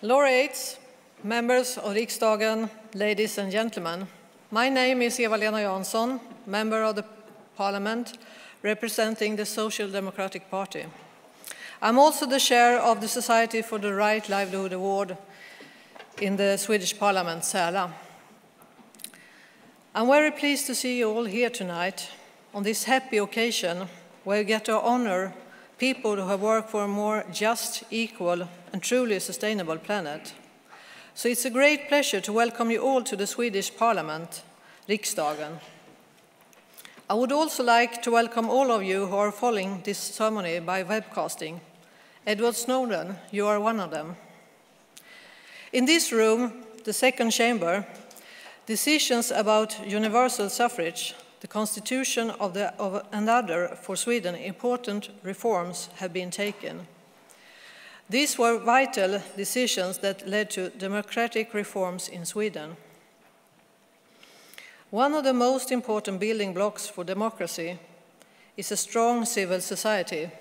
Laureates, members of Riksdagen, ladies and gentlemen, my name is Eva-Lena Jansson, member of the Parliament representing the Social Democratic Party. I'm also the chair of the Society for the Right Livelihood Award in the Swedish Parliament, Säla. I'm very pleased to see you all here tonight on this happy occasion where we get to honor people who have worked for a more just, equal and truly sustainable planet. So it's a great pleasure to welcome you all to the Swedish Parliament, Riksdagen. I would also like to welcome all of you who are following this ceremony by webcasting. Edward Snowden, you are one of them. In this room, the second chamber, decisions about universal suffrage, the constitution of another for Sweden, important reforms have been taken. These were vital decisions that led to democratic reforms in Sweden. One of the most important building blocks for democracy is a strong civil society.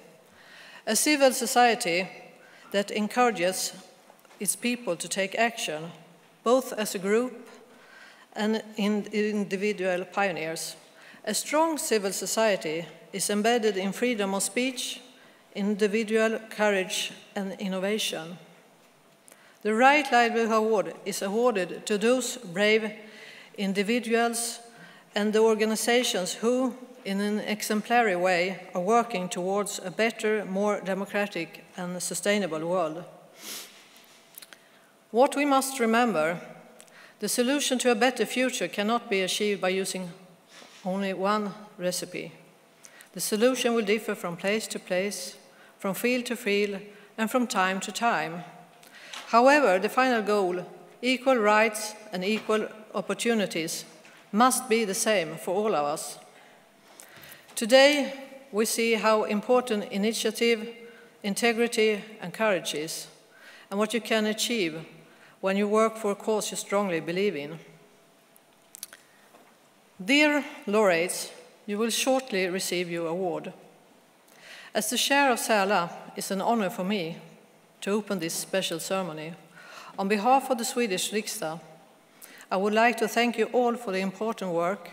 A civil society that encourages its people to take action, both as a group and individual pioneers. A strong civil society is embedded in freedom of speech, individual courage and innovation. The Right Livelihood Award is awarded to those brave individuals and the organizations who, in an exemplary way, are working towards a better, more democratic and sustainable world. What we must remember, the solution to a better future cannot be achieved by using only one recipe. The solution will differ from place to place, from field to field, and from time to time. However, the final goal, equal rights and equal opportunities, must be the same for all of us. Today, we see how important initiative, integrity, and courage is, and what you can achieve when you work for a cause you strongly believe in. Dear laureates, you will shortly receive your award. As the chair of Säla, it's an honor for me to open this special ceremony. On behalf of the Swedish Riksdag, I would like to thank you all for the important work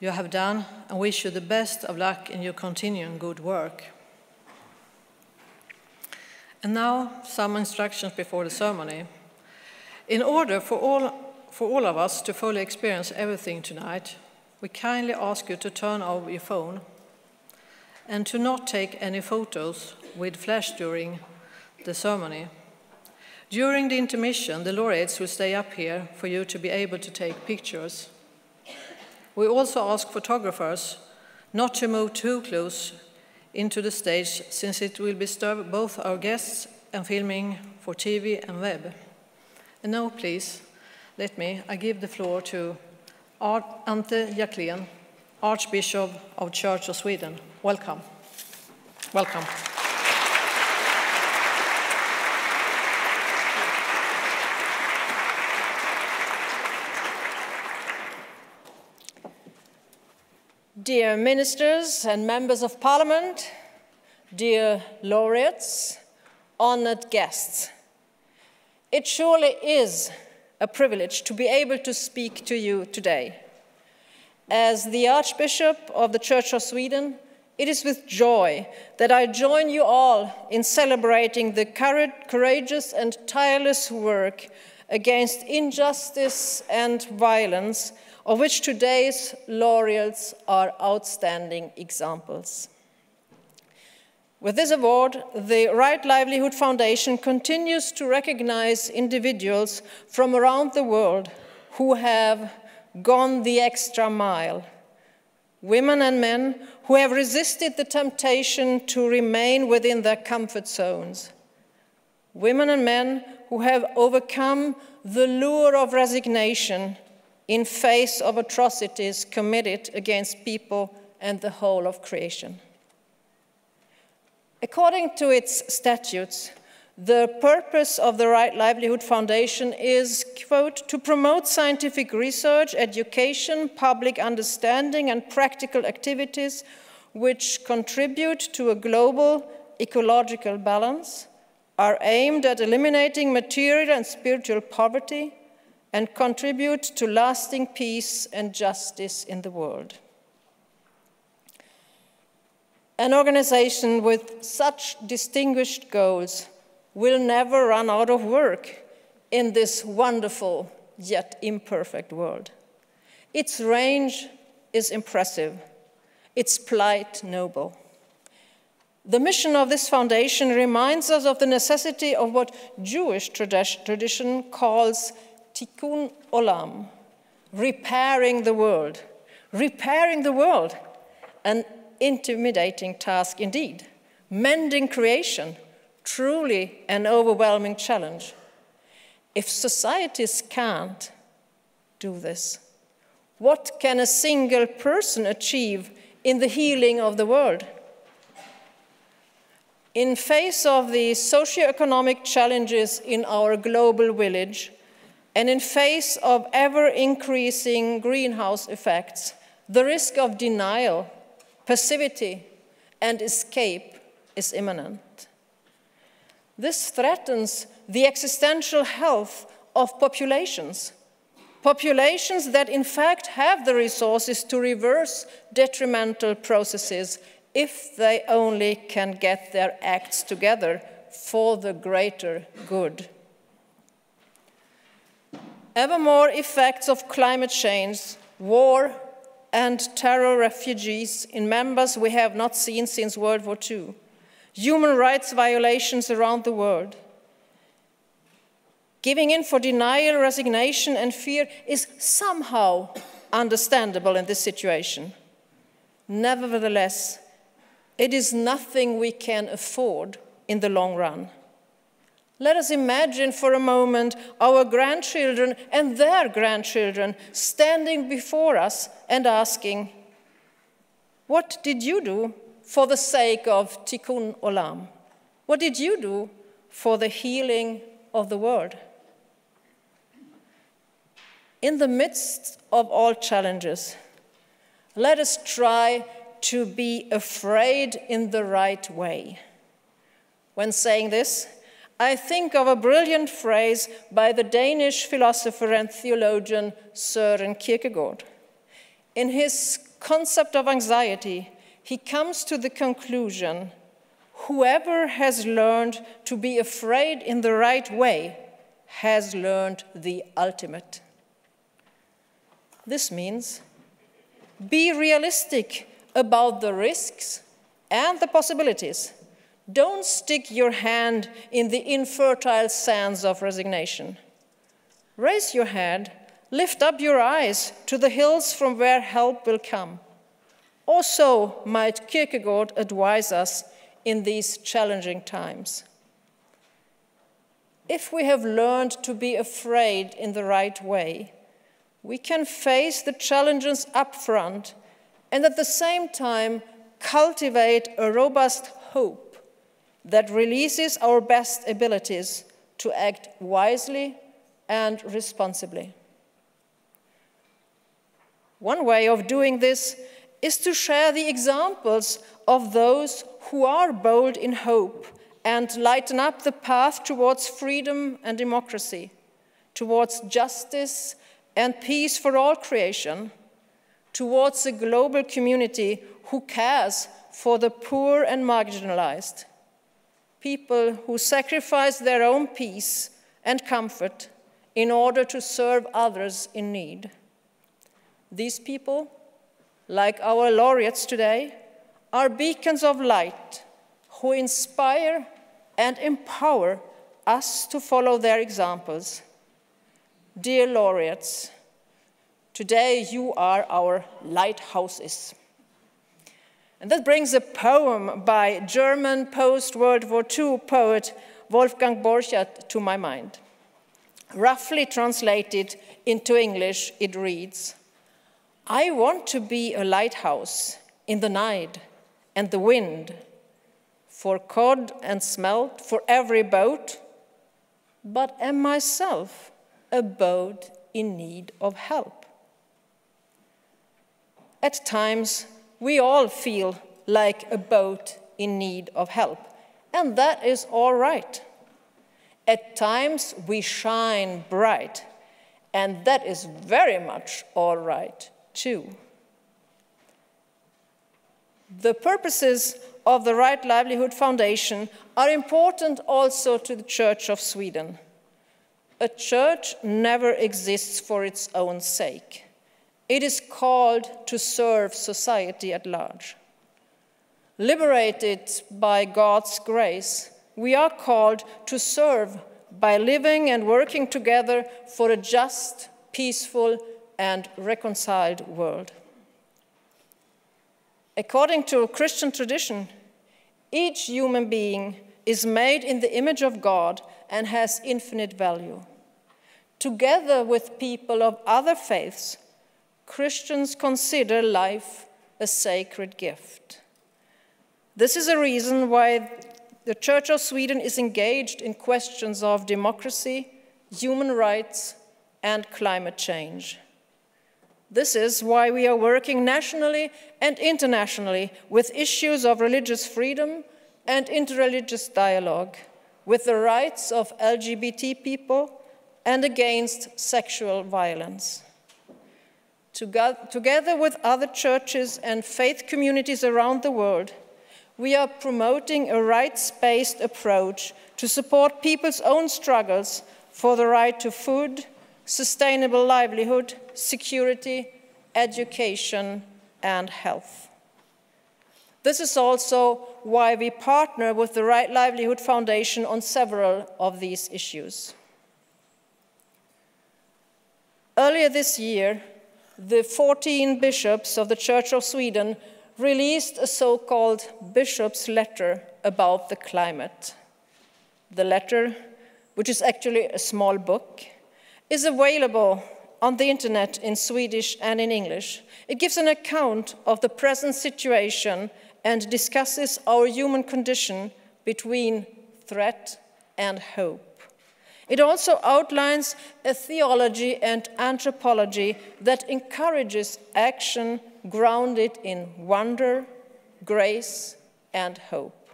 you have done and wish you the best of luck in your continuing good work. And now, some instructions before the ceremony. In order for all of us to fully experience everything tonight, we kindly ask you to turn off your phone and to not take any photos with flash during the ceremony. During the intermission, the laureates will stay up here for you to be able to take pictures. We also ask photographers not to move too close into the stage, since it will disturb both our guests and filming for TV and web. And now, please, I give the floor to Ante Jacklén, Archbishop of Church of Sweden. Welcome. Welcome. Dear ministers and members of parliament, dear laureates, honored guests, it surely is a privilege to be able to speak to you today. As the Archbishop of the Church of Sweden, it is with joy that I join you all in celebrating the courageous and tireless work against injustice and violence, of which today's laureates are outstanding examples. With this award, the Right Livelihood Foundation continues to recognize individuals from around the world who have gone the extra mile. Women and men who have resisted the temptation to remain within their comfort zones. Women and men who have overcome the lure of resignation in face of atrocities committed against people and the whole of creation. According to its statutes, the purpose of the Right Livelihood Foundation is, quote, to promote scientific research, education, public understanding, and practical activities which contribute to a global ecological balance, are aimed at eliminating material and spiritual poverty and contribute to lasting peace and justice in the world. An organization with such distinguished goals will never run out of work in this wonderful yet imperfect world. Its range is impressive, its plight noble. The mission of this foundation reminds us of the necessity of what Jewish tradition calls tikkun olam, repairing the world. Repairing the world, an intimidating task indeed. Mending creation, truly an overwhelming challenge. If societies can't do this, what can a single person achieve in the healing of the world? In face of the socio-economic challenges in our global village, and in face of ever-increasing greenhouse effects, the risk of denial, passivity, and escape is imminent. This threatens the existential health of populations, populations that in fact have the resources to reverse detrimental processes if they only can get their acts together for the greater good. Ever more effects of climate change, war, and terror refugees in members we have not seen since World War II, human rights violations around the world. Giving in for denial, resignation, and fear is somehow understandable in this situation. Nevertheless, it is nothing we can afford in the long run. Let us imagine for a moment our grandchildren and their grandchildren standing before us and asking, what did you do for the sake of tikkun olam? What did you do for the healing of the world? In the midst of all challenges, let us try to be afraid in the right way. When saying this, I think of a brilliant phrase by the Danish philosopher and theologian Søren Kierkegaard. In his concept of anxiety, he comes to the conclusion, whoever has learned to be afraid in the right way has learned the ultimate. This means be realistic about the risks and the possibilities. Don't stick your hand in the infertile sands of resignation. Raise your head, lift up your eyes to the hills from where help will come. Or so might Kierkegaard advise us in these challenging times. If we have learned to be afraid in the right way, we can face the challenges up front and at the same time cultivate a robust hope that releases our best abilities to act wisely and responsibly. One way of doing this is to share the examples of those who are bold in hope and lighten up the path towards freedom and democracy, towards justice and peace for all creation, towards a global community who cares for the poor and marginalized, people who sacrifice their own peace and comfort in order to serve others in need. These people, like our laureates today, are beacons of light who inspire and empower us to follow their examples. Dear laureates, today you are our lighthouses. And that brings a poem by German post-World War II poet Wolfgang Borchardt to my mind. Roughly translated into English, it reads, I want to be a lighthouse in the night and the wind, for cod and smelt for every boat, but am myself a boat in need of help. At times, we all feel like a boat in need of help, and that is all right. At times we shine bright, and that is very much all right too. The purposes of the Right Livelihood Foundation are important also to the Church of Sweden. A church never exists for its own sake. It is called to serve society at large. Liberated by God's grace, we are called to serve by living and working together for a just, peaceful, and reconciled world. According to Christian tradition, each human being is made in the image of God and has infinite value. Together with people of other faiths, Christians consider life a sacred gift. This is a reason why the Church of Sweden is engaged in questions of democracy, human rights, and climate change. This is why we are working nationally and internationally with issues of religious freedom and interreligious dialogue, with the rights of LGBT people, and against sexual violence. Together with other churches and faith communities around the world, we are promoting a rights-based approach to support people's own struggles for the right to food, sustainable livelihood, security, education, and health. This is also why we partner with the Right Livelihood Foundation on several of these issues. Earlier this year, the 14 bishops of the Church of Sweden released a so-called bishop's letter about the climate. The letter, which is actually a small book, is available on the internet in Swedish and in English. It gives an account of the present situation and discusses our human condition between threat and hope. It also outlines a theology and anthropology that encourages action grounded in wonder, grace, and hope.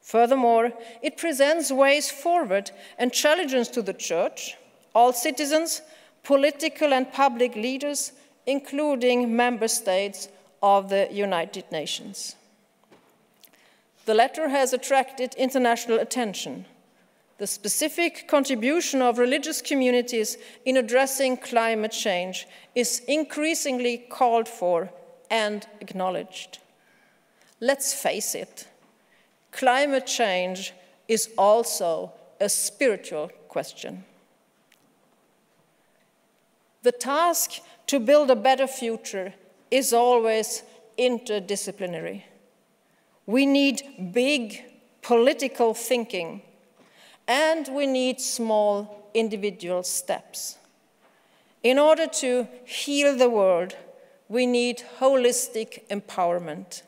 Furthermore, it presents ways forward and challenges to the Church, all citizens, political and public leaders, including member states of the United Nations. The letter has attracted international attention. The specific contribution of religious communities in addressing climate change is increasingly called for and acknowledged. Let's face it, climate change is also a spiritual question. The task to build a better future is always interdisciplinary. We need big political thinking, and we need small individual steps. In order to heal the world, we need holistic empowerment.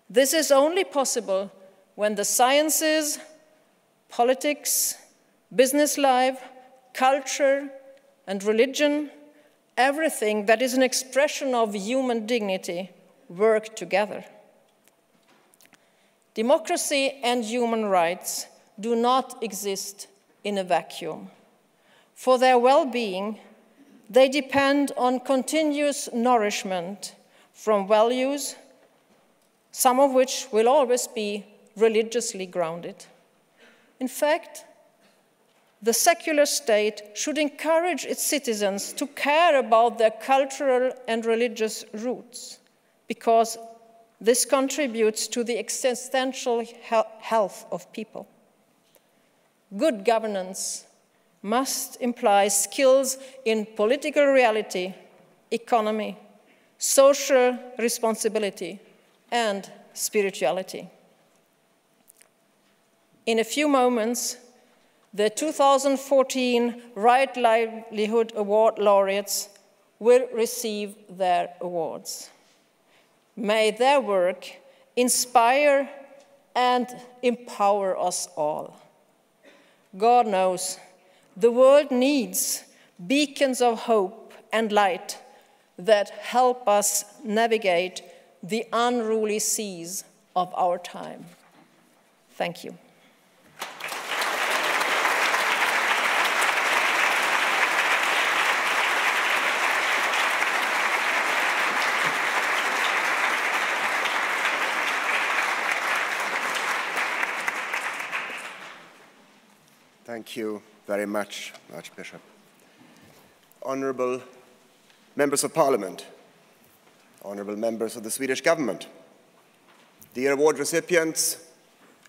This is only possible when the sciences, politics, business life, culture, and religion, everything that is an expression of human dignity, work together. Democracy and human rights do not exist in a vacuum. For their well-being, they depend on continuous nourishment from values, some of which will always be religiously grounded. In fact, the secular state should encourage its citizens to care about their cultural and religious roots, because this contributes to the existential health of people. Good governance must imply skills in political reality, economy, social responsibility, and spirituality. In a few moments, the 2014 Right Livelihood Award laureates will receive their awards. May their work inspire and empower us all. God knows the world needs beacons of hope and light that help us navigate the unruly seas of our time. Thank you. Thank you very much, Archbishop. Honourable Members of Parliament, honourable members of the Swedish government, dear award recipients,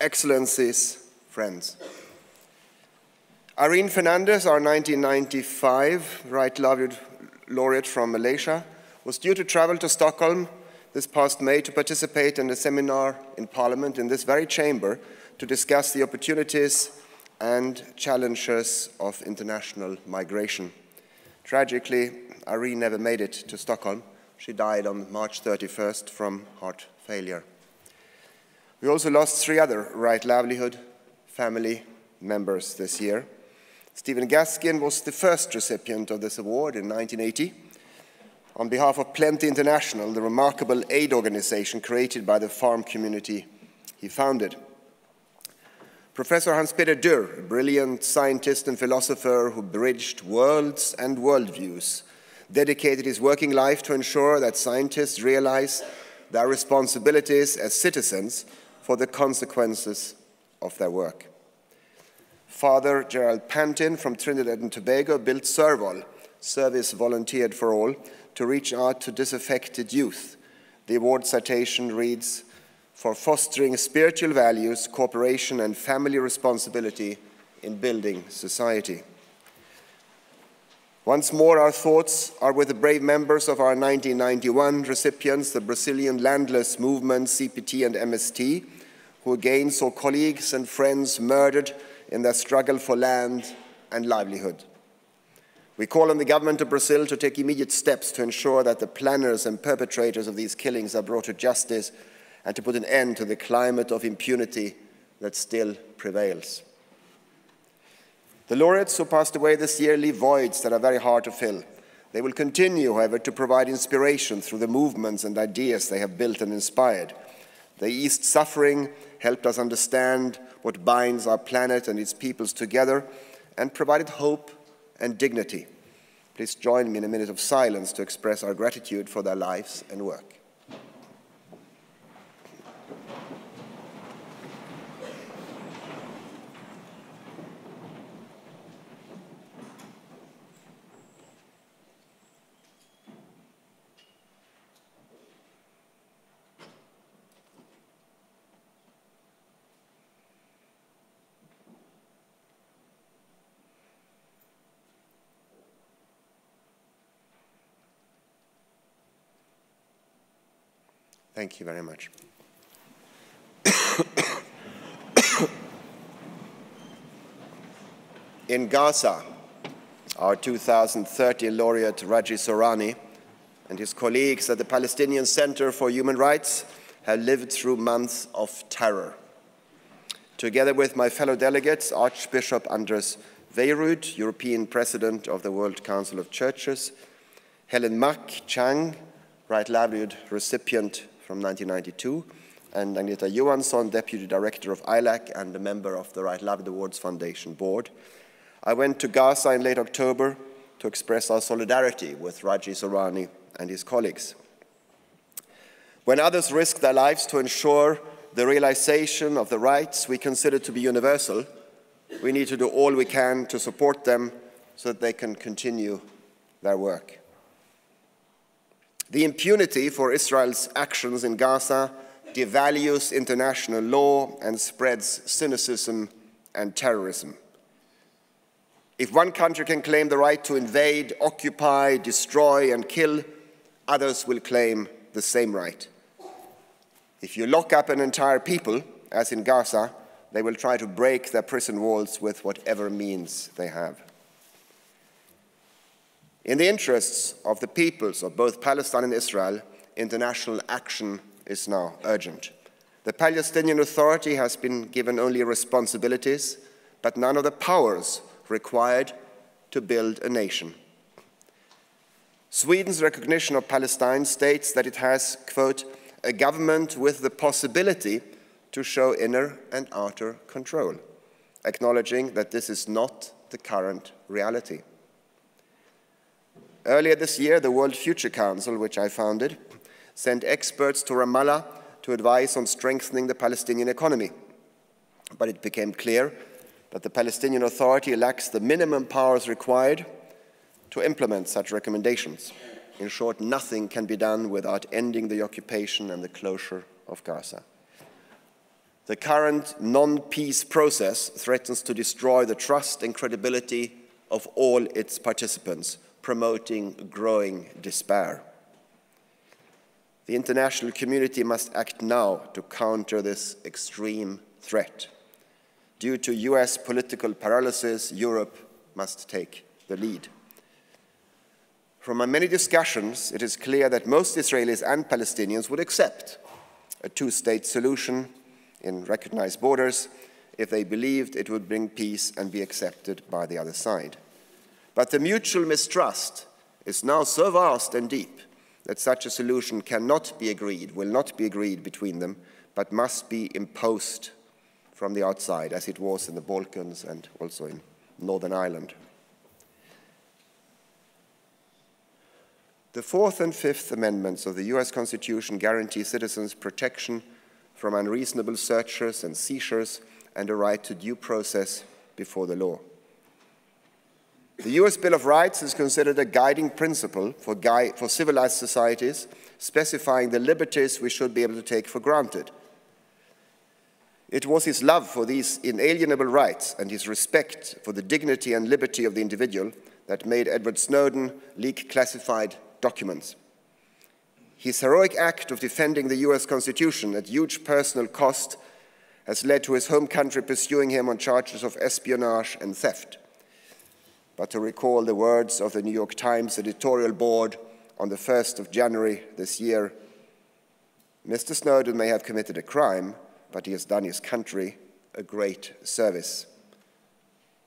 excellencies, friends. Irene Fernandez, our 1995 Livelihood laureate from Malaysia, was due to travel to Stockholm this past May to participate in a seminar in Parliament in this very chamber to discuss the opportunities and challenges of international migration. Tragically, Irene never made it to Stockholm. She died on March 31st from heart failure. We also lost 3 other Right Livelihood family members this year. Stephen Gaskin was the first recipient of this award in 1980. On behalf of Plenty International, the remarkable aid organization created by the farm community he founded. Professor Hans-Peter Dürr, a brilliant scientist and philosopher who bridged worlds and worldviews, dedicated his working life to ensure that scientists realize their responsibilities as citizens for the consequences of their work. Father Gerald Pantin from Trinidad and Tobago built Serval, Service Volunteered for All, to reach out to disaffected youth. The award citation reads, "For fostering spiritual values, cooperation and family responsibility in building society." Once more, our thoughts are with the brave members of our 1991 recipients, the Brazilian landless movement, CPT and MST, who again saw colleagues and friends murdered in their struggle for land and livelihood. We call on the government of Brazil to take immediate steps to ensure that the planners and perpetrators of these killings are brought to justice and to put an end to the climate of impunity that still prevails. The laureates who passed away this year leave voids that are very hard to fill. They will continue, however, to provide inspiration through the movements and ideas they have built and inspired. They eased suffering, helped us understand what binds our planet and its peoples together, and provided hope and dignity. Please join me in a minute of silence to express our gratitude for their lives and work. Thank you very much. In Gaza, our 2030 laureate Raji Sohrani and his colleagues at the Palestinian Center for Human Rights have lived through months of terror. Together with my fellow delegates, Archbishop Andres Weyrud, European President of the World Council of Churches, Helen Mak Chang, Right Livelihood recipient from 1992, and Agneta Johansson, Deputy Director of ILAC and a member of the Right Livelihood Awards Foundation Board. I went to Gaza in late October to express our solidarity with Raji Sohrani and his colleagues. When others risk their lives to ensure the realization of the rights we consider to be universal, we need to do all we can to support them so that they can continue their work. The impunity for Israel's actions in Gaza devalues international law and spreads cynicism and terrorism. If one country can claim the right to invade, occupy, destroy, and kill, others will claim the same right. If you lock up an entire people, as in Gaza, they will try to break their prison walls with whatever means they have. In the interests of the peoples of both Palestine and Israel, international action is now urgent. The Palestinian Authority has been given only responsibilities, but none of the powers required to build a nation. Sweden's recognition of Palestine states that it has, quote, a government with the possibility to show inner and outer control, acknowledging that this is not the current reality. Earlier this year, the World Future Council, which I founded, sent experts to Ramallah to advise on strengthening the Palestinian economy. But it became clear but the Palestinian Authority lacks the minimum powers required to implement such recommendations. In short, nothing can be done without ending the occupation and the closure of Gaza. The current non-peace process threatens to destroy the trust and credibility of all its participants, promoting growing despair. The international community must act now to counter this extreme threat. Due to US political paralysis, Europe must take the lead. From my many discussions, it is clear that most Israelis and Palestinians would accept a two-state solution in recognized borders if they believed it would bring peace and be accepted by the other side. But the mutual mistrust is now so vast and deep that such a solution cannot be agreed, will not be agreed between them, but must be imposed from the outside, as it was in the Balkans and also in Northern Ireland. The Fourth and Fifth Amendments of the US Constitution guarantee citizens protection from unreasonable searches and seizures and a right to due process before the law. The US Bill of Rights is considered a guiding principle for civilized societies, specifying the liberties we should be able to take for granted. It was his love for these inalienable rights and his respect for the dignity and liberty of the individual that made Edward Snowden leak classified documents. His heroic act of defending the US Constitution at huge personal cost has led to his home country pursuing him on charges of espionage and theft. But to recall the words of the New York Times editorial board on the 1st of January this year, Mr. Snowden may have committed a crime, but he has done his country a great service.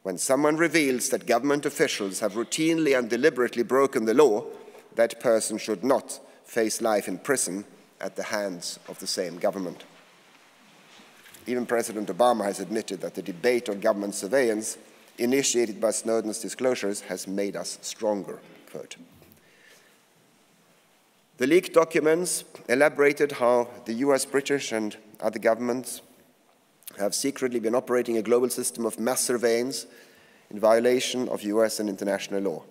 When someone reveals that government officials have routinely and deliberately broken the law, that person should not face life in prison at the hands of the same government. Even President Obama has admitted that the debate on government surveillance initiated by Snowden's disclosures has made us stronger, quote. The leaked documents elaborated how the US, British, and other governments have secretly been operating a global system of mass surveillance in violation of US and international law.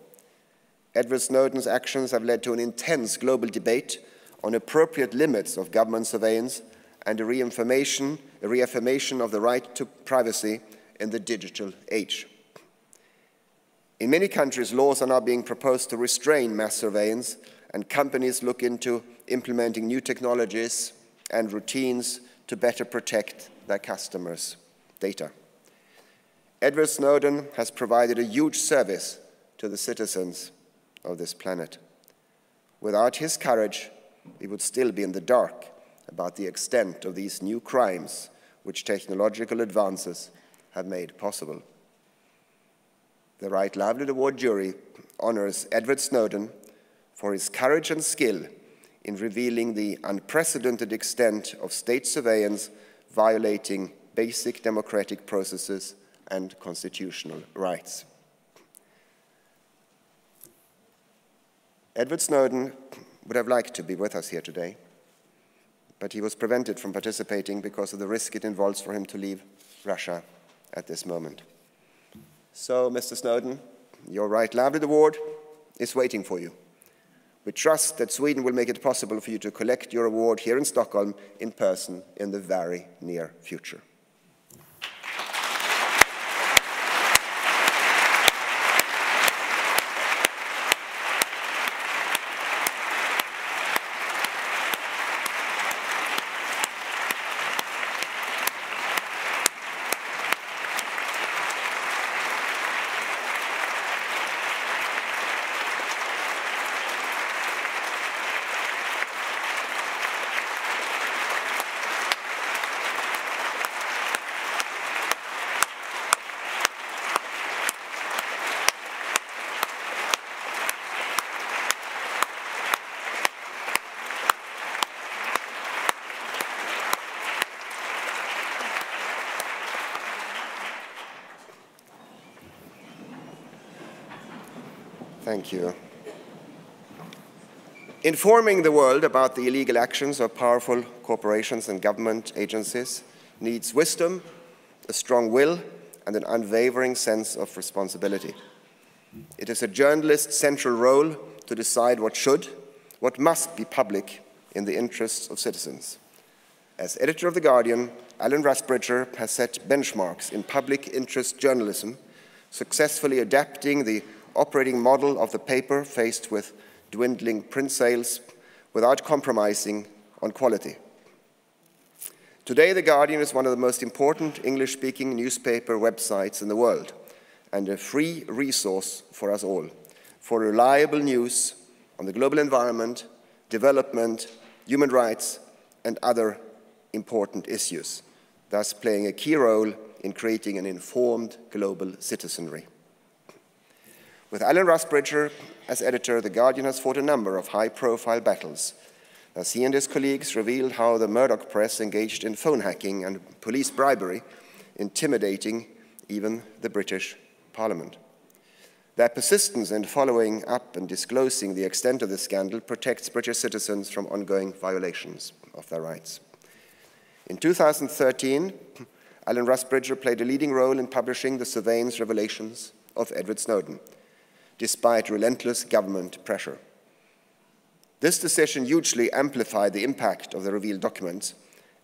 Edward Snowden's actions have led to an intense global debate on appropriate limits of government surveillance and a reaffirmation of the right to privacy in the digital age. In many countries, laws are now being proposed to restrain mass surveillance, and companies look into implementing new technologies and routines to better protect their customers' data. Edward Snowden has provided a huge service to the citizens of this planet. Without his courage, we would still be in the dark about the extent of these new crimes which technological advances have made possible. The Right Livelihood Award jury honors Edward Snowden for his courage and skill in revealing the unprecedented extent of state surveillance violating basic democratic processes and constitutional rights. Edward Snowden would have liked to be with us here today, but he was prevented from participating because of the risk it involves for him to leave Russia at this moment. So, Mr. Snowden, your Right Livelihood Award is waiting for you. We trust that Sweden will make it possible for you to collect your award here in Stockholm in person in the very near future. Thank you. Informing the world about the illegal actions of powerful corporations and government agencies needs wisdom, a strong will, and an unwavering sense of responsibility. It is a journalist's central role to decide what must be public in the interests of citizens. As editor of The Guardian, Alan Rusbridger has set benchmarks in public interest journalism, successfully adapting the operating model of the paper faced with dwindling print sales without compromising on quality. Today, The Guardian is one of the most important English-speaking newspaper websites in the world and a free resource for us all, for reliable news on the global environment, development, human rights, and other important issues, thus playing a key role in creating an informed global citizenry. With Alan Rusbridger as editor, The Guardian has fought a number of high-profile battles, as he and his colleagues revealed how the Murdoch press engaged in phone hacking and police bribery, intimidating even the British Parliament. Their persistence in following up and disclosing the extent of the scandal protects British citizens from ongoing violations of their rights. In 2013, Alan Rusbridger played a leading role in publishing the surveillance revelations of Edward Snowden, despite relentless government pressure. This decision hugely amplified the impact of the revealed documents,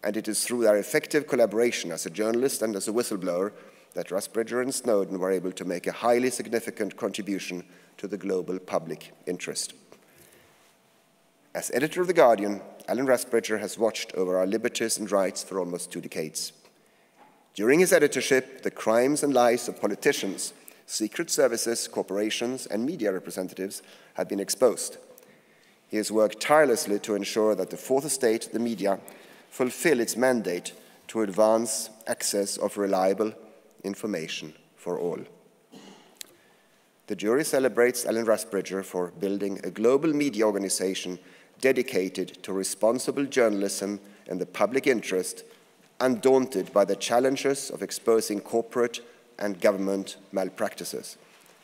and it is through their effective collaboration as a journalist and as a whistleblower that Rusbridger and Snowden were able to make a highly significant contribution to the global public interest. As editor of The Guardian, Alan Rusbridger has watched over our liberties and rights for almost 2 decades. During his editorship, the crimes and lies of politicians, secret services, corporations, and media representatives have been exposed. He has worked tirelessly to ensure that the Fourth Estate, the media, fulfill its mandate to advance access of reliable information for all. The jury celebrates Alan Rusbridger for building a global media organization dedicated to responsible journalism and the public interest, undaunted by the challenges of exposing corporate and government malpractices.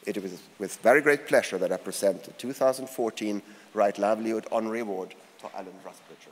It is with very great pleasure that I present the 2014 Right Livelihood Honorary Award to Alan Rusbridger.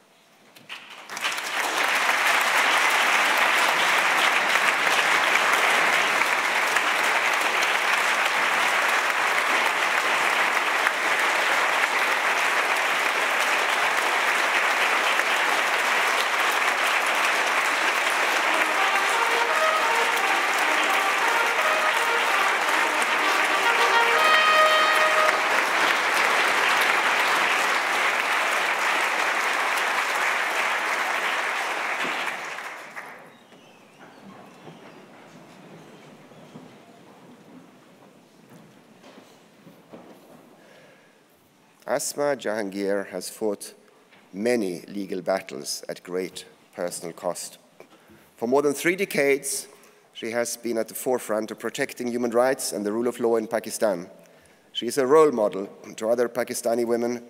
Asma Jahangir has fought many legal battles at great personal cost. For more than 3 decades, she has been at the forefront of protecting human rights and the rule of law in Pakistan. She is a role model to other Pakistani women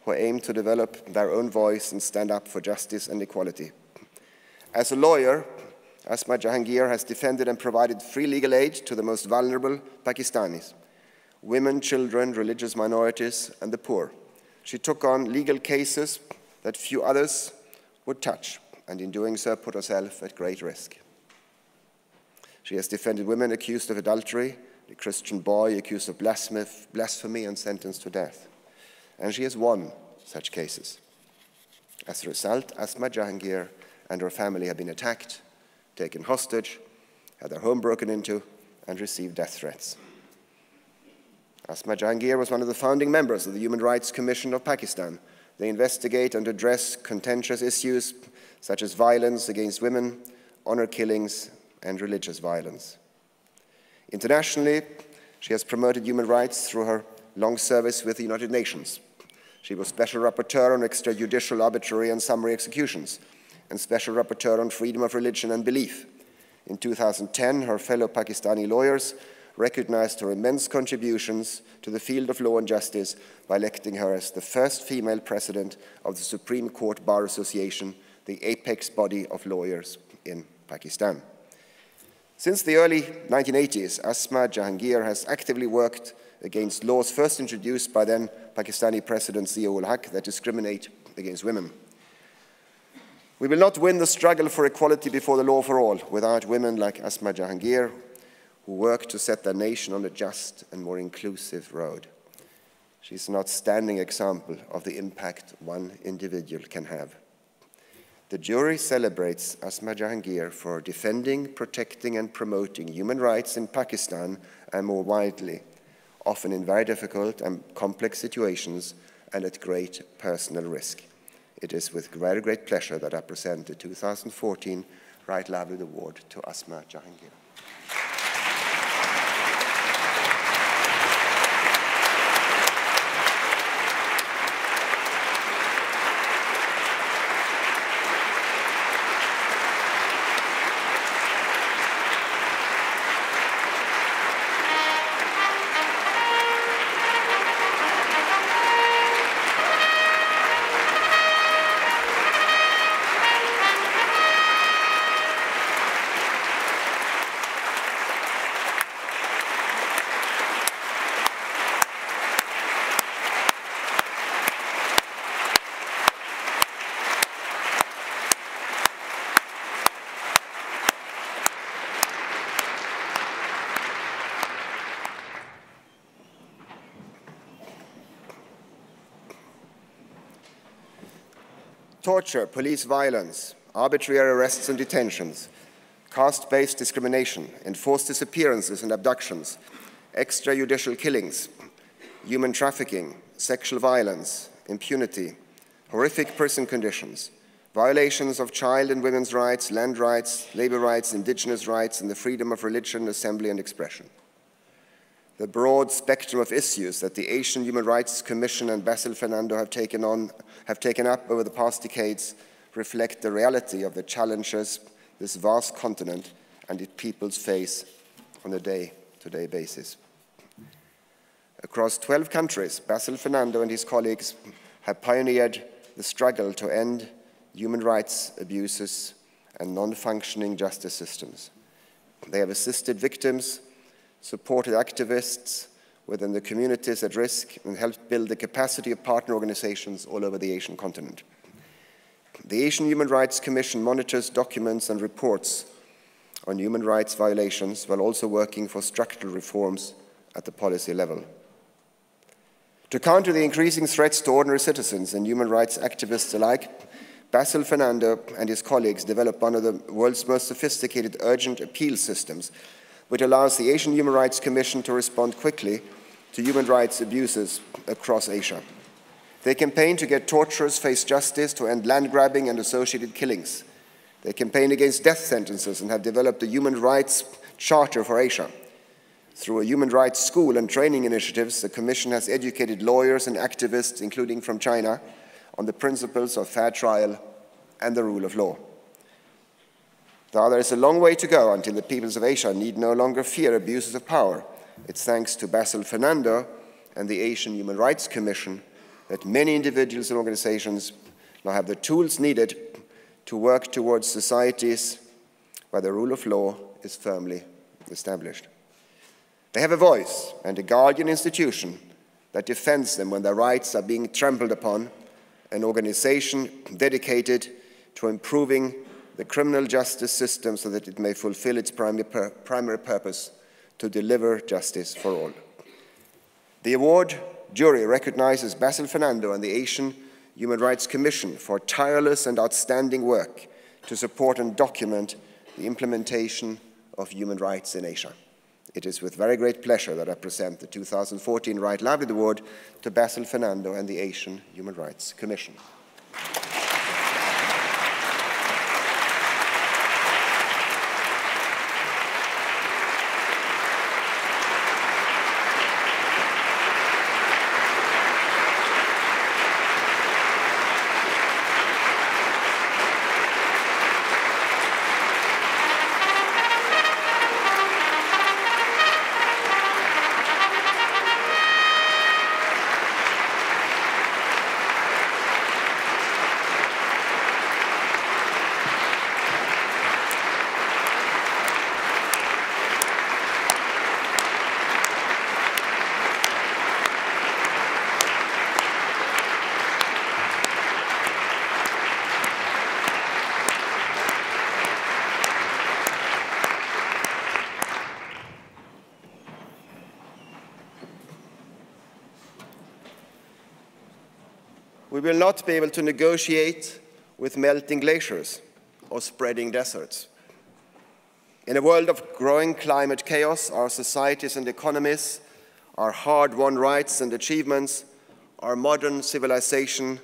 who aim to develop their own voice and stand up for justice and equality. As a lawyer, Asma Jahangir has defended and provided free legal aid to the most vulnerable Pakistanis: women, children, religious minorities, and the poor. She took on legal cases that few others would touch, and in doing so put herself at great risk. She has defended women accused of adultery, a Christian boy accused of blasphemy and sentenced to death. And she has won such cases. As a result, Asma Jahangir and her family have been attacked, taken hostage, had their home broken into, and received death threats. Asma Jahangir was one of the founding members of the Human Rights Commission of Pakistan. They investigate and address contentious issues such as violence against women, honor killings, and religious violence. Internationally, she has promoted human rights through her long service with the United Nations. She was Special Rapporteur on extrajudicial, arbitrary, and summary executions, and Special Rapporteur on freedom of religion and belief. In 2010, her fellow Pakistani lawyers recognized her immense contributions to the field of law and justice by electing her as the first female president of the Supreme Court Bar Association, the apex body of lawyers in Pakistan. Since the early 1980s, Asma Jahangir has actively worked against laws first introduced by then Pakistani President Zia-ul-Haq that discriminate against women. We will not win the struggle for equality before the law for all without women like Asma Jahangir, who work to set their nation on a just and more inclusive road. She's an outstanding example of the impact one individual can have. The jury celebrates Asma Jahangir for defending, protecting, and promoting human rights in Pakistan and more widely, often in very difficult and complex situations and at great personal risk. It is with very great pleasure that I present the 2014 Right Livelihood Award to Asma Jahangir. Torture, police violence, arbitrary arrests and detentions, caste-based discrimination, enforced disappearances and abductions, extrajudicial killings, human trafficking, sexual violence, impunity, horrific prison conditions, violations of child and women's rights, land rights, labor rights, indigenous rights, and the freedom of religion, assembly, and expression. The broad spectrum of issues that the Asian Human Rights Commission and Basil Fernando have taken up over the past decades reflect the reality of the challenges this vast continent and its peoples face on a day-to-day basis. Across 12 countries, Basil Fernando and his colleagues have pioneered the struggle to end human rights abuses and non-functioning justice systems. They have assisted victims, supported activists within the communities at risk, and helped build the capacity of partner organizations all over the Asian continent. The Asian Human Rights Commission monitors, documents, and reports on human rights violations while also working for structural reforms at the policy level. To counter the increasing threats to ordinary citizens and human rights activists alike, Basil Fernando and his colleagues developed one of the world's most sophisticated urgent appeal systems, which allows the Asian Human Rights Commission to respond quickly to human rights abuses across Asia. They campaign to get torturers face justice, to end land grabbing and associated killings. They campaign against death sentences and have developed a human rights charter for Asia. Through a human rights school and training initiatives, the Commission has educated lawyers and activists, including from China, on the principles of fair trial and the rule of law. Though there is a long way to go until the peoples of Asia need no longer fear abuses of power, it's thanks to Basil Fernando and the Asian Human Rights Commission that many individuals and organizations now have the tools needed to work towards societies where the rule of law is firmly established. They have a voice and a guardian institution that defends them when their rights are being trampled upon, an organization dedicated to improving the criminal justice system so that it may fulfill its primary purpose to deliver justice for all. The award jury recognizes Basil Fernando and the Asian Human Rights Commission for tireless and outstanding work to support and document the implementation of human rights in Asia. It is with very great pleasure that I present the 2014 Right Livelihood Award to Basil Fernando and the Asian Human Rights Commission. We will not be able to negotiate with melting glaciers or spreading deserts. In a world of growing climate chaos, our societies and economies, our hard-won rights and achievements, our modern civilization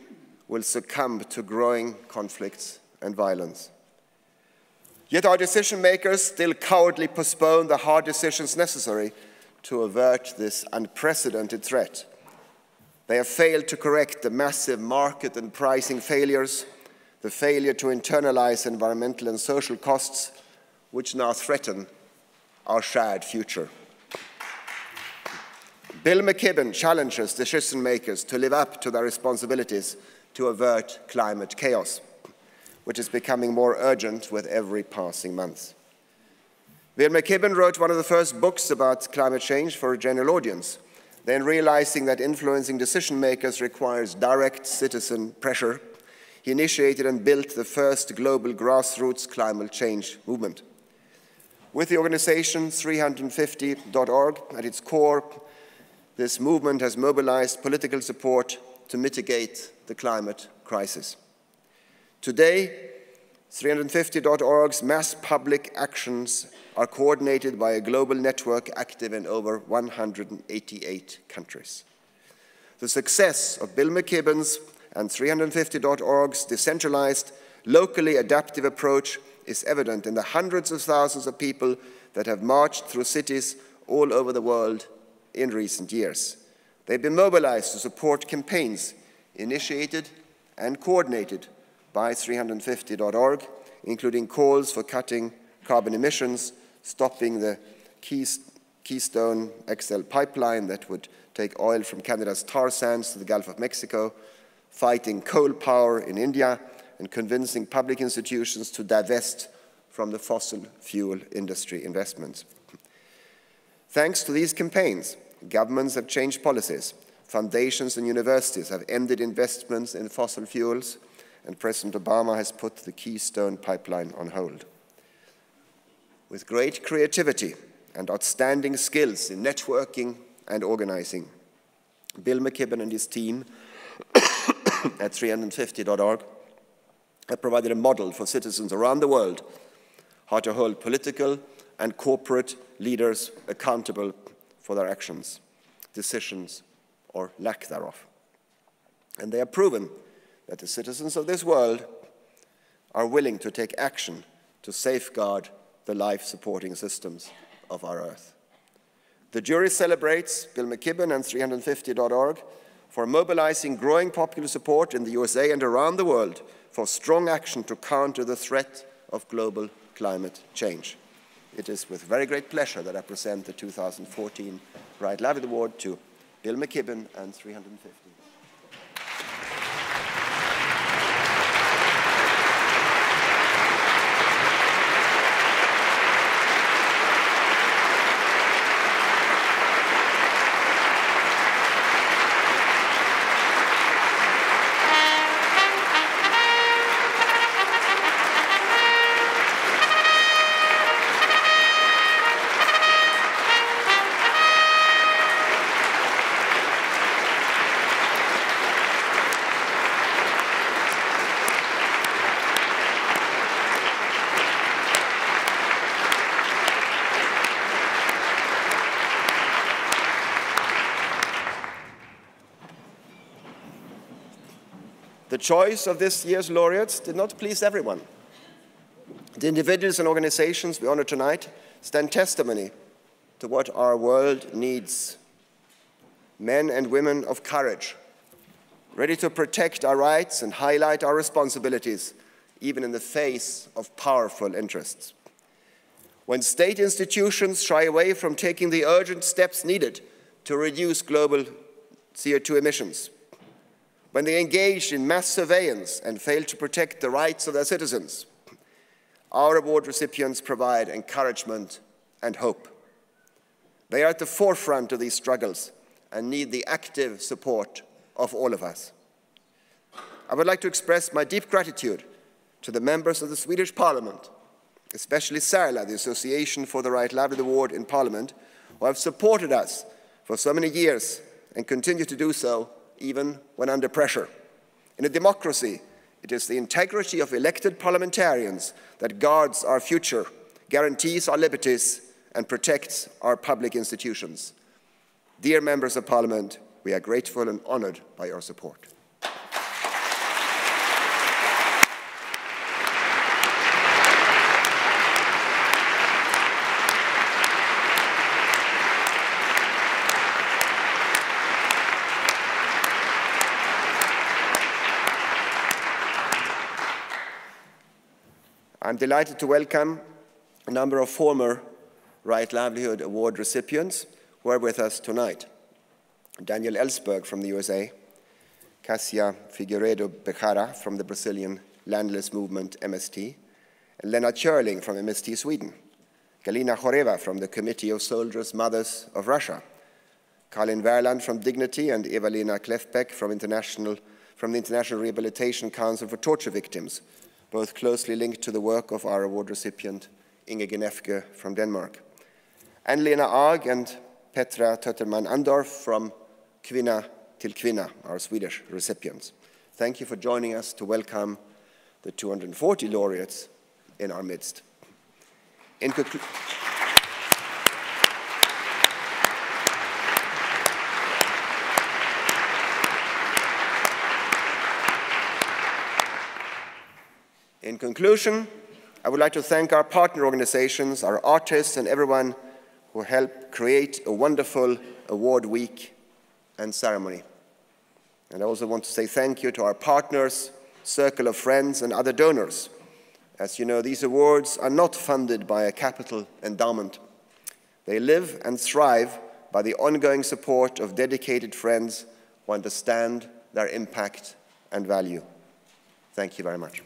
will succumb to growing conflicts and violence. Yet our decision-makers still cowardly postpone the hard decisions necessary to avert this unprecedented threat. They have failed to correct the massive market and pricing failures, the failure to internalize environmental and social costs, which now threaten our shared future. Bill McKibben challenges decision-makers to live up to their responsibilities to avert climate chaos, which is becoming more urgent with every passing month. Bill McKibben wrote one of the first books about climate change for a general audience. Then, realizing that influencing decision-makers requires direct citizen pressure, he initiated and built the first global grassroots climate change movement. With the organization 350.org at its core, this movement has mobilized political support to mitigate the climate crisis. Today, 350.org's mass public actions are coordinated by a global network active in over 188 countries. The success of Bill McKibben's and 350.org's decentralized, locally adaptive approach is evident in the hundreds of thousands of people that have marched through cities all over the world in recent years. They've been mobilized to support campaigns initiated and coordinated by 350.org, including calls for cutting carbon emissions, stopping the Keystone XL pipeline that would take oil from Canada's tar sands to the Gulf of Mexico, fighting coal power in India, and convincing public institutions to divest from the fossil fuel industry investments. Thanks to these campaigns, governments have changed policies, foundations and universities have ended investments in fossil fuels, and President Obama has put the Keystone pipeline on hold. With great creativity and outstanding skills in networking and organizing, Bill McKibben and his team at 350.org have provided a model for citizens around the world how to hold political and corporate leaders accountable for their actions, decisions, or lack thereof. And they have proven that the citizens of this world are willing to take action to safeguard the life-supporting systems of our Earth. The jury celebrates Bill McKibben and 350.org for mobilizing growing popular support in the USA and around the world for strong action to counter the threat of global climate change. It is with very great pleasure that I present the 2014 Right Livelihood Award to Bill McKibben and 350. The choice of this year's laureates did not please everyone. The individuals and organizations we honor tonight stand testimony to what our world needs. Men and women of courage, ready to protect our rights and highlight our responsibilities, even in the face of powerful interests. When state institutions shy away from taking the urgent steps needed to reduce global CO2 emissions, when they engage in mass surveillance and fail to protect the rights of their citizens, our award recipients provide encouragement and hope. They are at the forefront of these struggles and need the active support of all of us. I would like to express my deep gratitude to the members of the Swedish Parliament, especially SARLA, the Association for the Right Livelihood Award in Parliament, who have supported us for so many years and continue to do so even when under pressure. In a democracy, it is the integrity of elected parliamentarians that guards our future, guarantees our liberties, and protects our public institutions. Dear members of Parliament, we are grateful and honored by your support. I'm delighted to welcome a number of former Right Livelihood Award recipients who are with us tonight. Daniel Ellsberg from the USA, Cassia Figueiredo Bejarra from the Brazilian landless movement MST, and Lena Churling from MST Sweden, Galina Joreva from the Committee of Soldiers' Mothers of Russia, Karin Verland from Dignity, and Eva-Lena Kleffbeck from the International Rehabilitation Council for Torture Victims, both closely linked to the work of our award recipient, Inge Genefke from Denmark. And Lena Arg and Petra Tötterman Andorf from Kvinna till Kvinna, our Swedish recipients. Thank you for joining us to welcome the 240 laureates in our midst. In conclusion, I would like to thank our partner organizations, our artists, and everyone who helped create a wonderful award week and ceremony. And I also want to say thank you to our partners, circle of friends, and other donors. As you know, these awards are not funded by a capital endowment. They live and thrive by the ongoing support of dedicated friends who understand their impact and value. Thank you very much.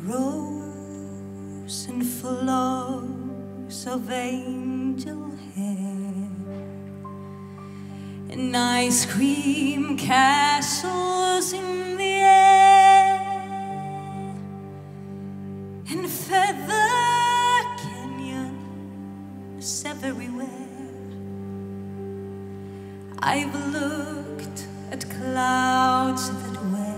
Rose and flowers of angel hair, and ice cream castles in the air, and feather canyons everywhere. I've looked at clouds that way,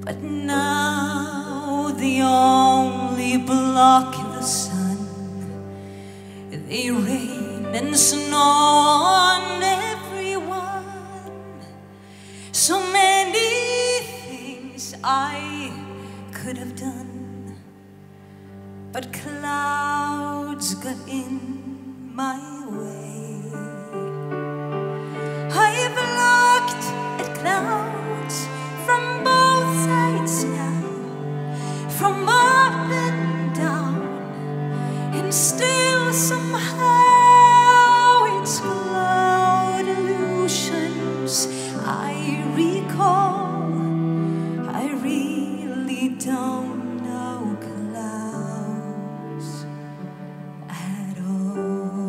but now the only block in the sun, they rain and snow on everyone. So many things I could have done, but clouds got in my way. I've looked at clouds from both sides now, from up and down, and still somehow it's cloud illusions I recall. I really don't know clouds at all.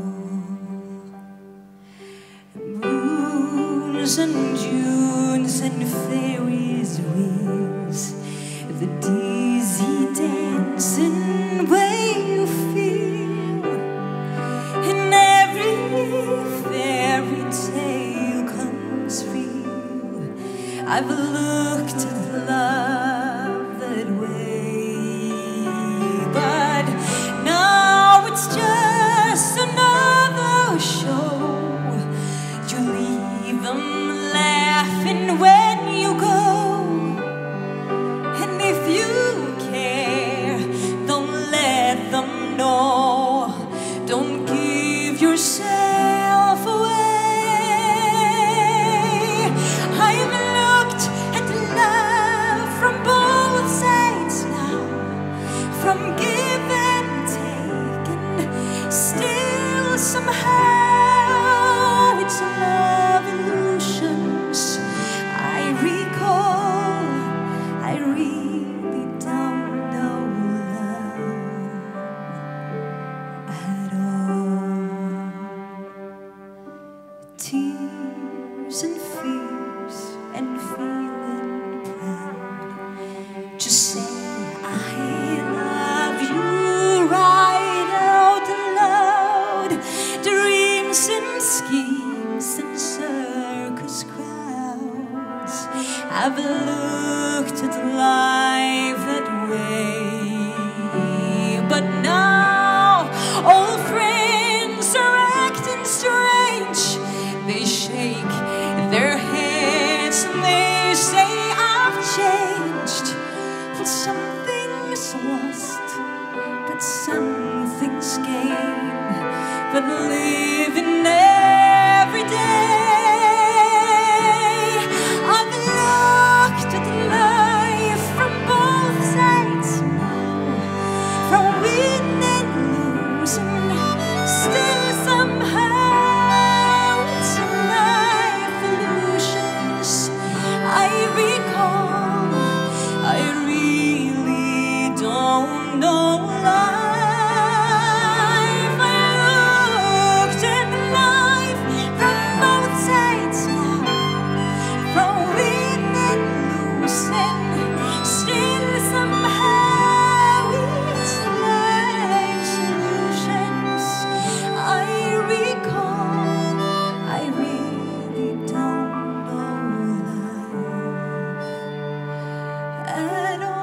Moons and Junes and fairies' wheels, the dizzy dancing way you feel, and every fairy tale comes real. I've looked at love that way, but now it's just another show. You leave them I've looked at life that way, but now old friends are acting strange. They shake their heads and they say I've changed. But something's lost, but something's gained. But living every day, I've looked at life from both sides now, from win and lose, and still somehow it's life illusions I recall. I really don't know life. I looked at life from both sides now, from win and lose, and still somehow it's life's illusions I recall. I really don't know life at all.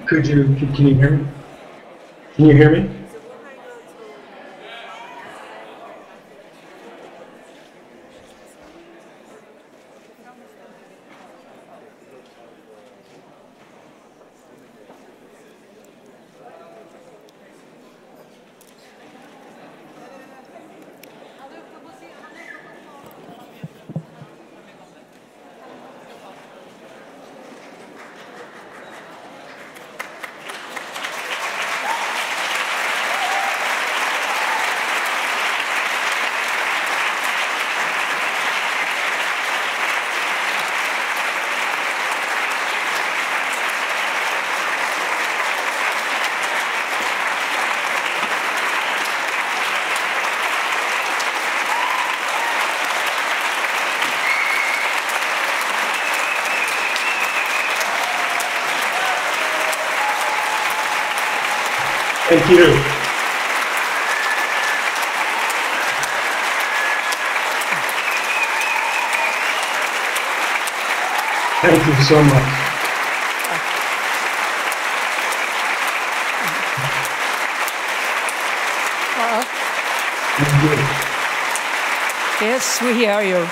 Can you hear me? Can you hear me? Thank you. Thank you so much. Thank you. Yes, we hear you.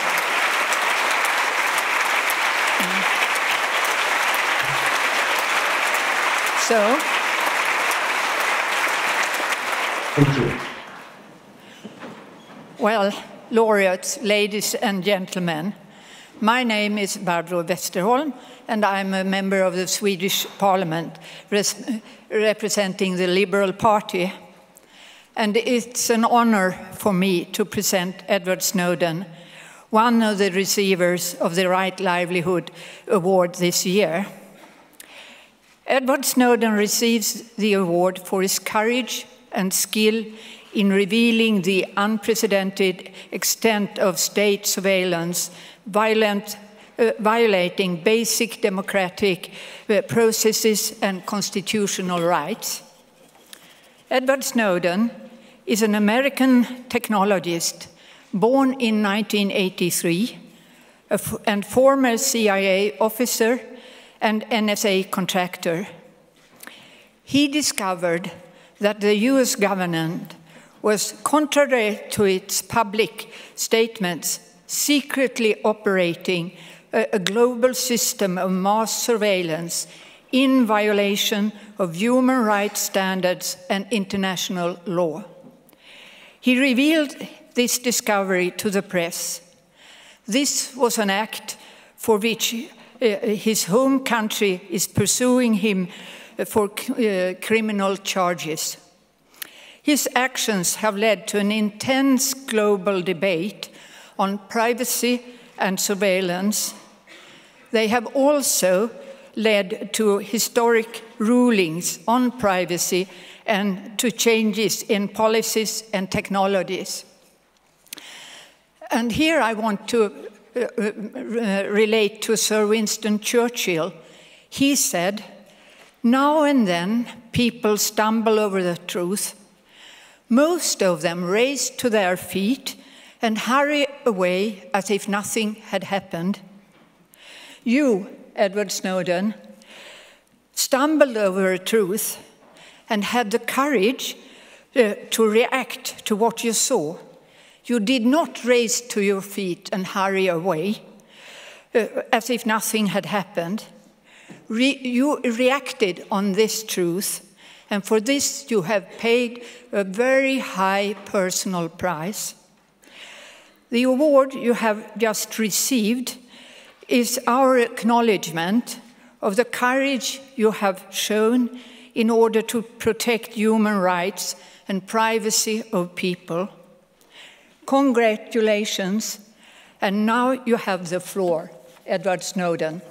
So, Thank you. well, laureates, ladies and gentlemen, my name is Barbro Westerholm, and I'm a member of the Swedish Parliament representing the Liberal Party. And it's an honor for me to present Edward Snowden, one of the receivers of the Right Livelihood Award this year. Edward Snowden receives the award for his courage and skill in revealing the unprecedented extent of state surveillance, violating basic democratic processes and constitutional rights. Edward Snowden is an American technologist born in 1983 and former CIA officer and NSA contractor. He discovered that the US government was, contrary to its public statements, secretly operating a global system of mass surveillance in violation of human rights standards and international law. He revealed this discovery to the press. This was an act for which his home country is pursuing him for criminal charges. His actions have led to an intense global debate on privacy and surveillance. They have also led to historic rulings on privacy and to changes in policies and technologies. And here I want to relate to Sir Winston Churchill. He said, "Now and then people stumble over the truth. Most of them rise to their feet and hurry away as if nothing had happened." You, Edward Snowden, stumbled over a truth and had the courage to react to what you saw. You did not rise to your feet and hurry away as if nothing had happened. You reacted on this truth, and for this you have paid a very high personal price. The award you have just received is our acknowledgement of the courage you have shown in order to protect human rights and privacy of people. Congratulations, and now you have the floor, Edward Snowden.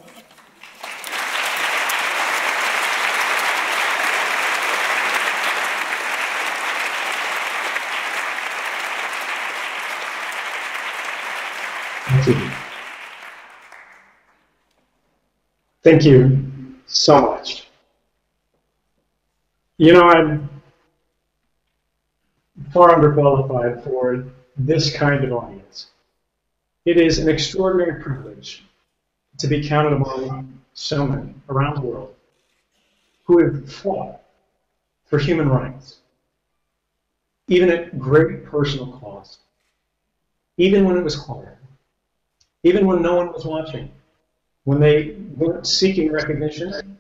Thank you. Thank you so much. You know, I'm far underqualified for this kind of audience. It is an extraordinary privilege to be counted among so many around the world who have fought for human rights, even at great personal cost, even when it was hard, even when no one was watching, when they weren't seeking recognition,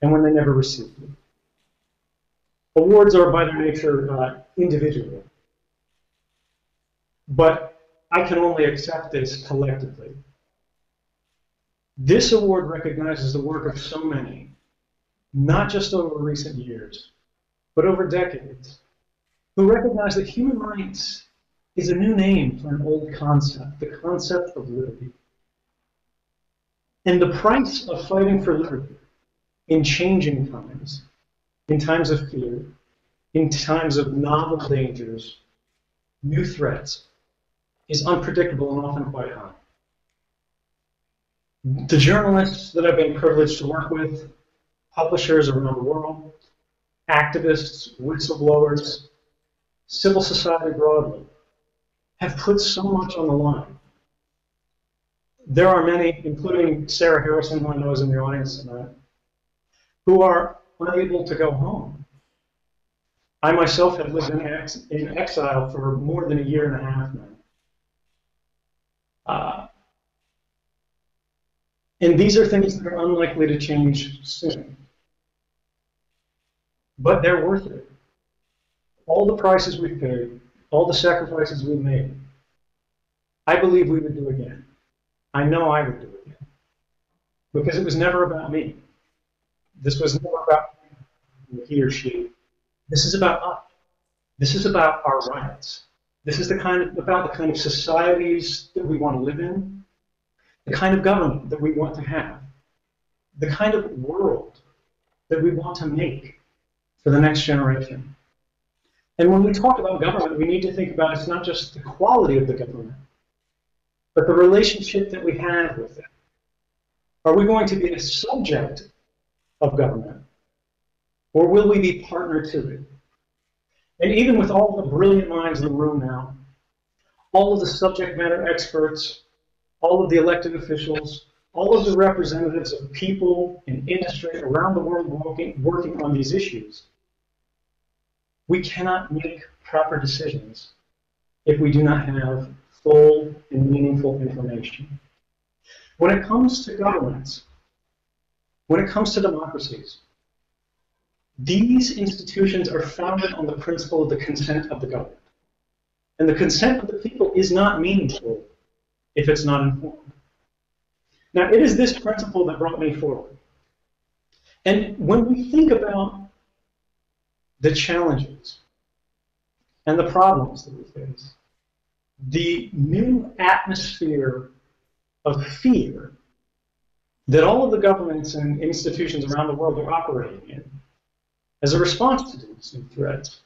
and when they never received it. Awards are by their nature individual, but I can only accept this collectively. This award recognizes the work of so many, not just over recent years, but over decades, who recognize that human rights is a new name for an old concept, the concept of liberty. And the price of fighting for liberty in changing times, in times of fear, in times of novel dangers, new threats, is unpredictable and often quite high. The journalists that I've been privileged to work with, publishers around the world, activists, whistleblowers, civil society broadly, have put so much on the line. There are many, including Sarah Harrison, who I know is in the audience tonight, who are unable to go home. I myself have lived in exile for more than a year and a half now. And these are things that are unlikely to change soon. But they're worth it. All the prices we've paid, all the sacrifices we've made, I believe we would do again. I know I would do it again. Because it was never about me. This was never about he or she. This is about us. This is about our rights. This is about the kind of societies that we want to live in, the kind of government that we want to have, the kind of world that we want to make for the next generation. And when we talk about government, we need to think about it's not just the quality of the government, but the relationship that we have with it. Are we going to be a subject of government, or will we be partner to it? And even with all the brilliant minds in the room now, all of the subject matter experts, all of the elected officials, all of the representatives of people and industry around the world working on these issues, we cannot make proper decisions if we do not have full and meaningful information. When it comes to governments, when it comes to democracies, these institutions are founded on the principle of the consent of the government. And the consent of the people is not meaningful if it's not informed. Now, it is this principle that brought me forward. And when we think about the challenges and the problems that we face, the new atmosphere of fear that all of the governments and institutions around the world are operating in as a response to these new threats,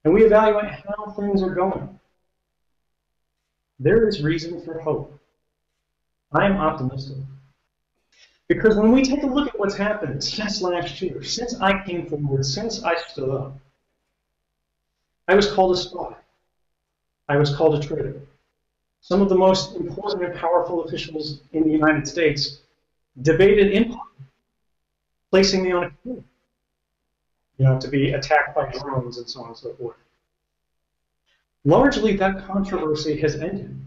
and we evaluate how things are going, there is reason for hope. I am optimistic. Because when we take a look at what's happened since last year, since I came forward, since I stood up, I was called a spy. I was called a traitor. Some of the most important and powerful officials in the United States debated in public, placing me on a committee, to be attacked by drones and so on and so forth. Largely, that controversy has ended.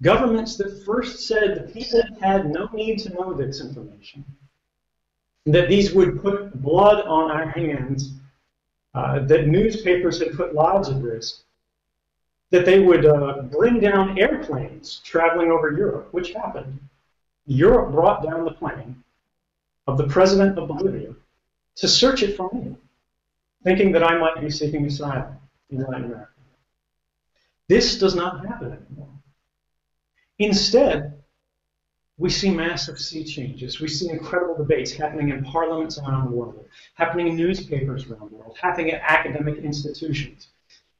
Governments that first said the people had no need to know this information, that these would put blood on our hands, that newspapers had put lives at risk, that they would bring down airplanes traveling over Europe, which happened. Europe brought down the plane of the president of Bolivia to search it for me, thinking that I might be seeking asylum in Latin America. This does not happen anymore. Instead, we see massive sea changes. We see incredible debates happening in parliaments around the world, happening in newspapers around the world, happening at academic institutions.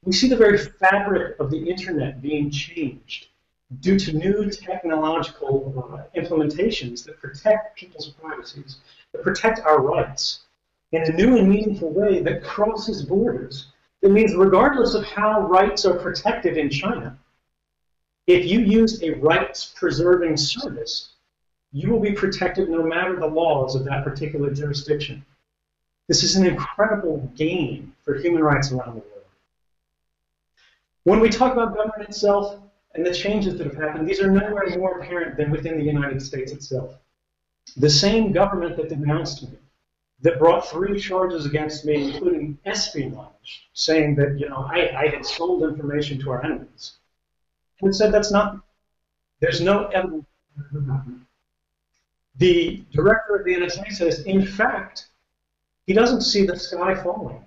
We see the very fabric of the internet being changed due to new technological implementations that protect people's privacies, that protect our rights in a new and meaningful way that crosses borders. It means regardless of how rights are protected in China, if you use a rights-preserving service, you will be protected no matter the laws of that particular jurisdiction. This is an incredible gain for human rights around the world. When we talk about government itself and the changes that have happened, these are nowhere more apparent than within the United States itself. The same government that denounced me, that brought 3 charges against me, including espionage, saying that I had sold information to our enemies, and said that's not, there's no evidence that happened. The director of the NSA says, in fact, he doesn't see the sky falling.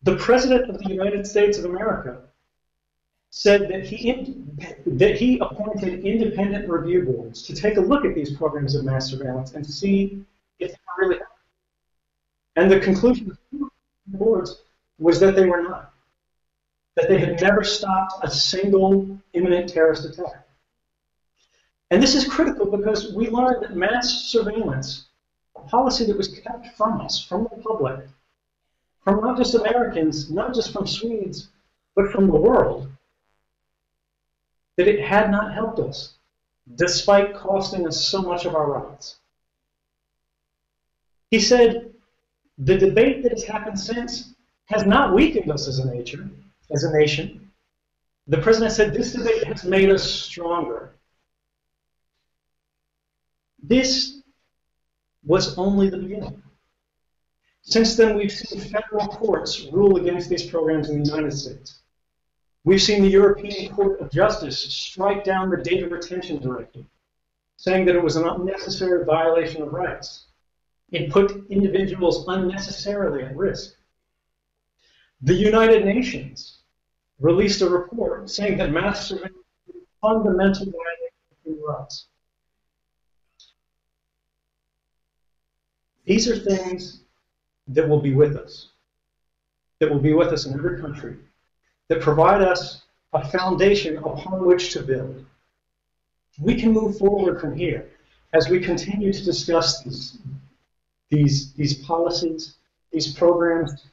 The President of the United States of America said that he appointed independent review boards to take a look at these programs of mass surveillance and see if they were really happening. And the conclusion of the boards was that they were not. That they had never stopped a single imminent terrorist attack. And this is critical because we learned that mass surveillance, a policy that was kept from us, from the public, from not just Americans, not just from Swedes, but from the world, that it had not helped us, despite costing us so much of our rights. He said, the debate that has happened since has not weakened us as a nation. The president said, this debate has made us stronger. This was only the beginning. Since then, we've seen federal courts rule against these programs in the United States. We've seen the European Court of Justice strike down the Data Retention Directive, saying that it was an unnecessary violation of rights. It put individuals unnecessarily at risk. The United Nations released a report saying that mass surveillance is a fundamental violation of human rights. These are things that will be with us, in every country, that provide us a foundation upon which to build. We can move forward from here as we continue to discuss these policies, these programs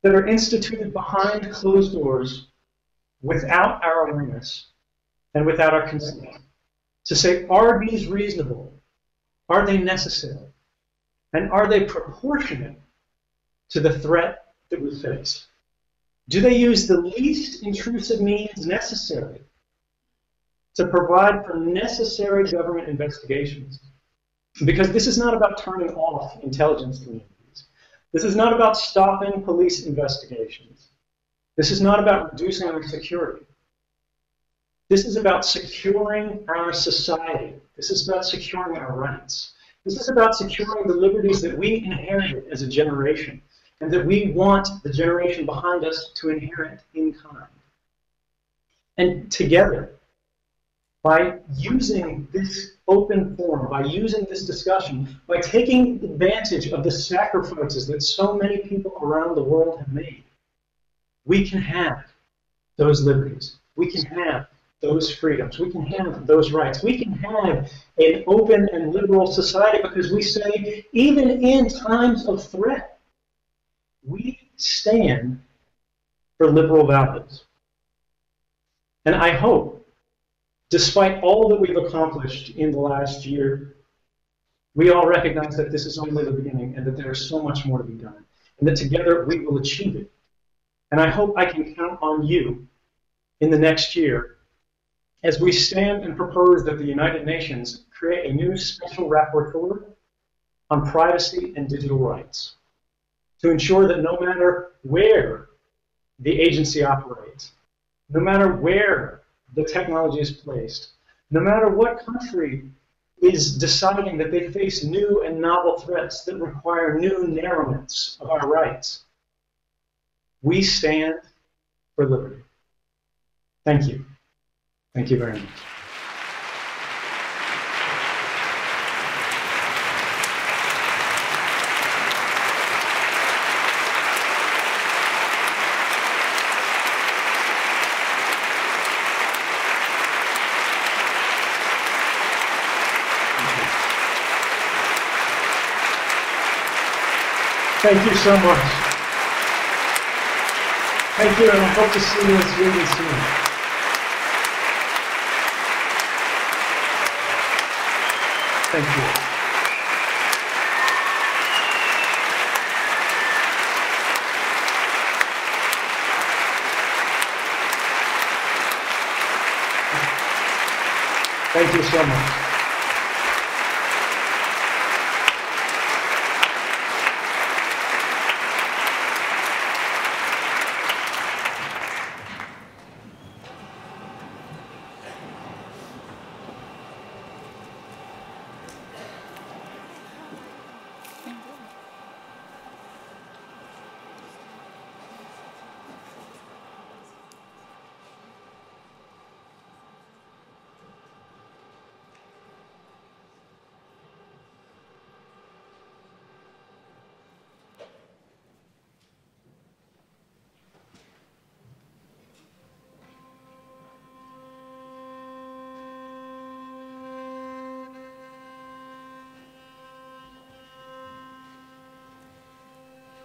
that are instituted behind closed doors without our awareness and without our consent. To say, are these reasonable? Are they necessary? And are they proportionate to the threat that we face? Do they use the least intrusive means necessary to provide for necessary government investigations? Because this is not about turning off intelligence communities. This is not about stopping police investigations. This is not about reducing our security. This is about securing our society. This is about securing our rights. This is about securing the liberties that we inherited as a generation and that we want the generation behind us to inherit in kind. And together, by using this open forum, by using this discussion, by taking advantage of the sacrifices that so many people around the world have made, we can have those liberties. We can have those freedoms. We can have those rights. We can have an open and liberal society because we say, even in times of threat, we stand for liberal values. And I hope, despite all that we've accomplished in the last year, we all recognize that this is only the beginning and that there is so much more to be done, and that together we will achieve it. And I hope I can count on you in the next year as we stand and propose that the United Nations create a new special rapporteur on privacy and digital rights to ensure that no matter where the agency operates, no matter where the technology is placed, no matter what country is deciding that they face new and novel threats that require new narrowments of our rights, we stand for liberty. Thank you. Thank you very much. Thank you so much. Thank you, and I hope to see you in Sweden soon. Thank you. Thank you so much.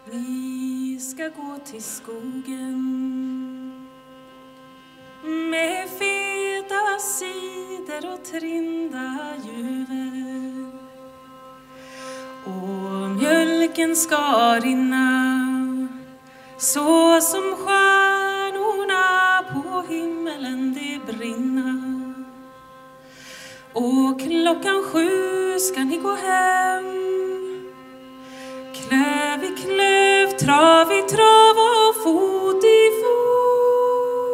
Please ska gå till skogen med feta cider och trinda juver, och mjölken ska rinna så som stjärnorna på himmelen det brinna. Och 7:00 ska ni gå hem, klöv i klöv, trav i trav och fot i fot.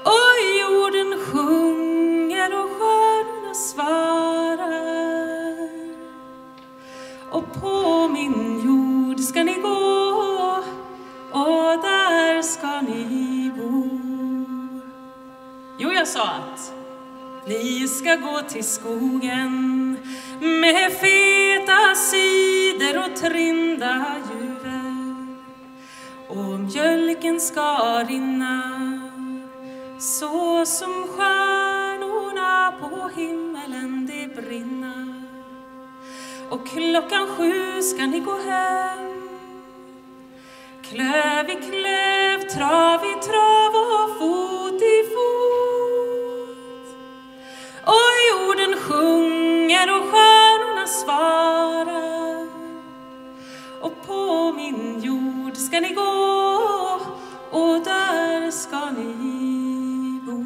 Och jorden sjunger och stjärnorna svarar. Och på min jord ska ni gå, och där ska ni bo. Jo, jag sa att ni ska gå till skogen med feta cider och trinda juver, och mjölken ska rinna så som stjärnorna på himmelen det brinna. Och 7:00 ska ni gå hem, klöv i klöv, trav i trav och fot i fot. Och jorden sjunger och stjärnorna svarar. Och på min jord ska ni gå, och där ska ni bo.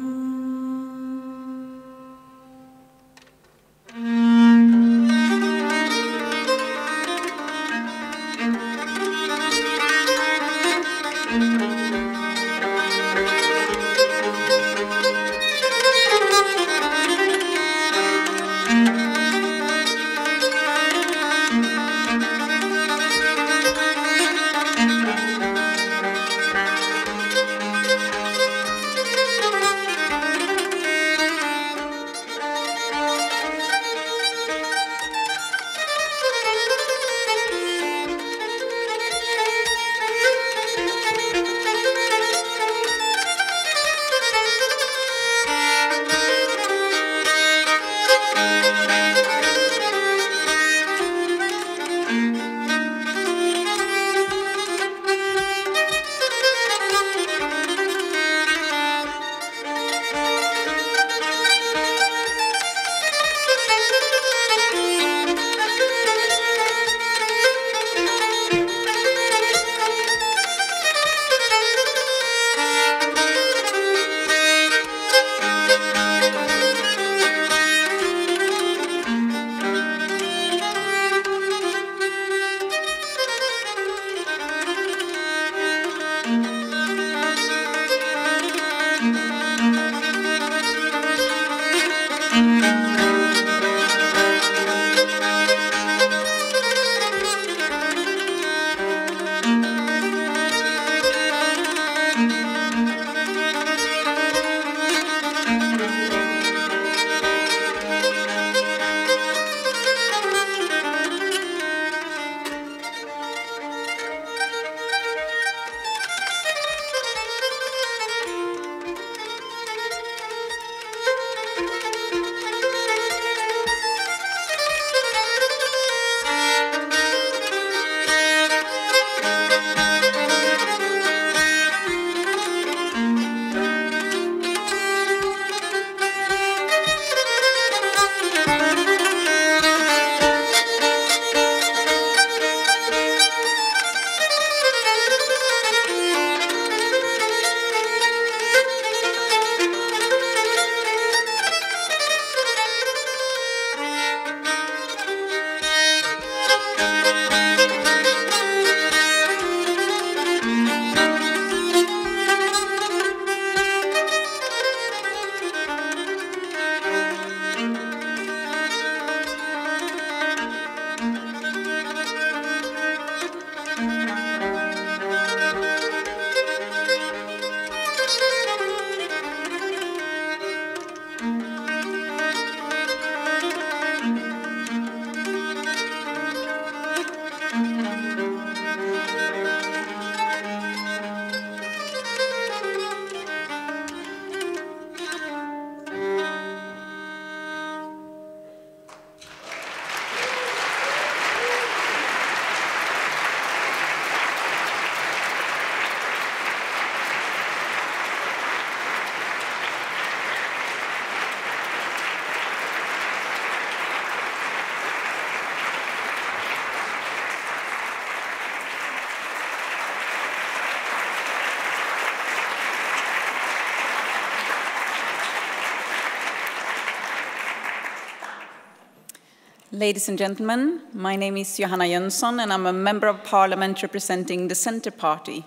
ladies and gentlemen. My name is Johanna Jönsson, and I'm a member of parliament representing the Centre Party.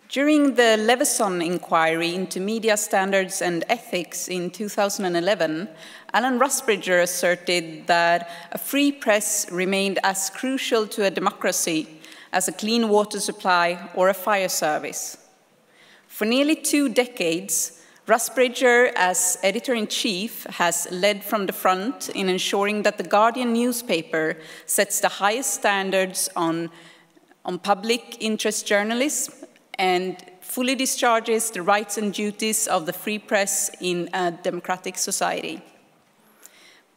During the Leveson inquiry into media standards and ethics in 2011, Alan Rusbridger asserted that a free press remained as crucial to a democracy as a clean water supply or a fire service. For nearly 2 decades, Rusbridger, as editor-in-chief, has led from the front in ensuring that the Guardian newspaper sets the highest standards on public interest journalism and fully discharges the rights and duties of the free press in a democratic society.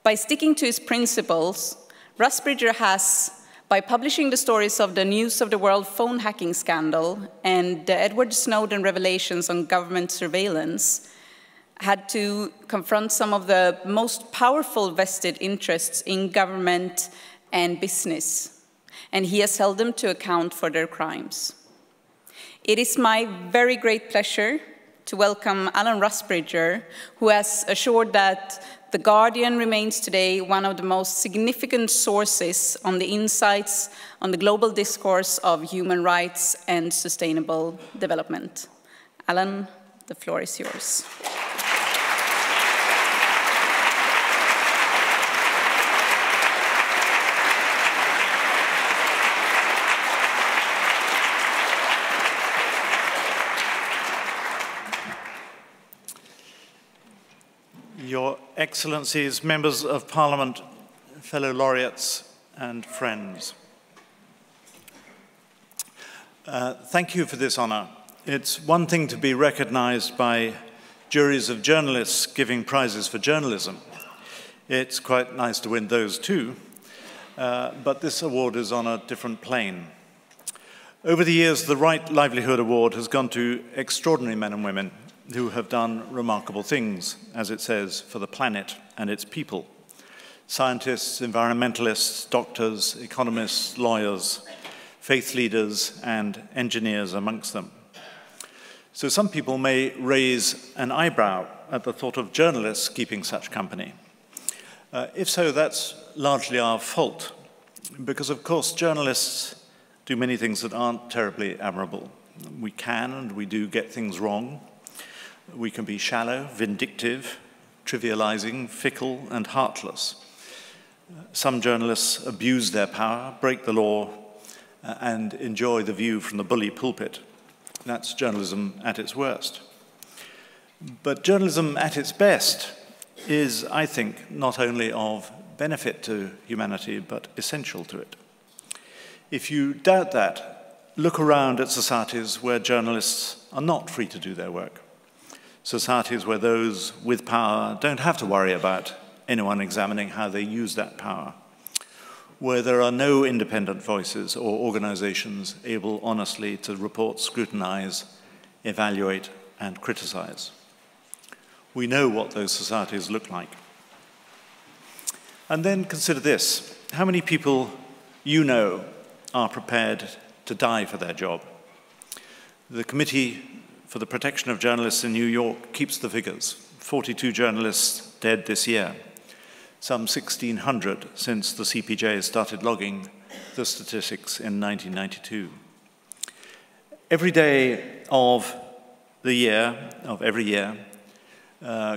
By sticking to his principles, Rusbridger has, by publishing the stories of the News of the World phone hacking scandal and the Edward Snowden revelations on government surveillance, had to confront some of the most powerful vested interests in government and business, and he has held them to account for their crimes. It is my very great pleasure to welcome Alan Rusbridger, who has assured that The Guardian remains today one of the most significant sources on the insights on the global discourse of human rights and sustainable development. Alan, the floor is yours. Your Excellencies, Members of Parliament, fellow laureates and friends. Thank you for this honour. It's one thing to be recognised by juries of journalists giving prizes for journalism. It's quite nice to win those too, but this award is on a different plane. Over the years, the Right Livelihood Award has gone to extraordinary men and women who have done remarkable things, as it says, for the planet and its people. Scientists, environmentalists, doctors, economists, lawyers, faith leaders, and engineers amongst them. So some people may raise an eyebrow at the thought of journalists keeping such company. If so, that's largely our fault, because of course journalists do many things that aren't terribly admirable. We can and we do get things wrong. We can be shallow, vindictive, trivializing, fickle, and heartless. Some journalists abuse their power, break the law, and enjoy the view from the bully pulpit. That's journalism at its worst. But journalism at its best is, I think, not only of benefit to humanity, but essential to it. If you doubt that, look around at societies where journalists are not free to do their work. Societies where those with power don't have to worry about anyone examining how they use that power, where there are no independent voices or organizations able honestly to report, scrutinize, evaluate, and criticize. We know what those societies look like. And then consider this: how many people you know are prepared to die for their job? The Committee for the Protection of Journalists in New York keeps the figures. 42 journalists dead this year, some 1,600 since the CPJ started logging the statistics in 1992. Every day of every year,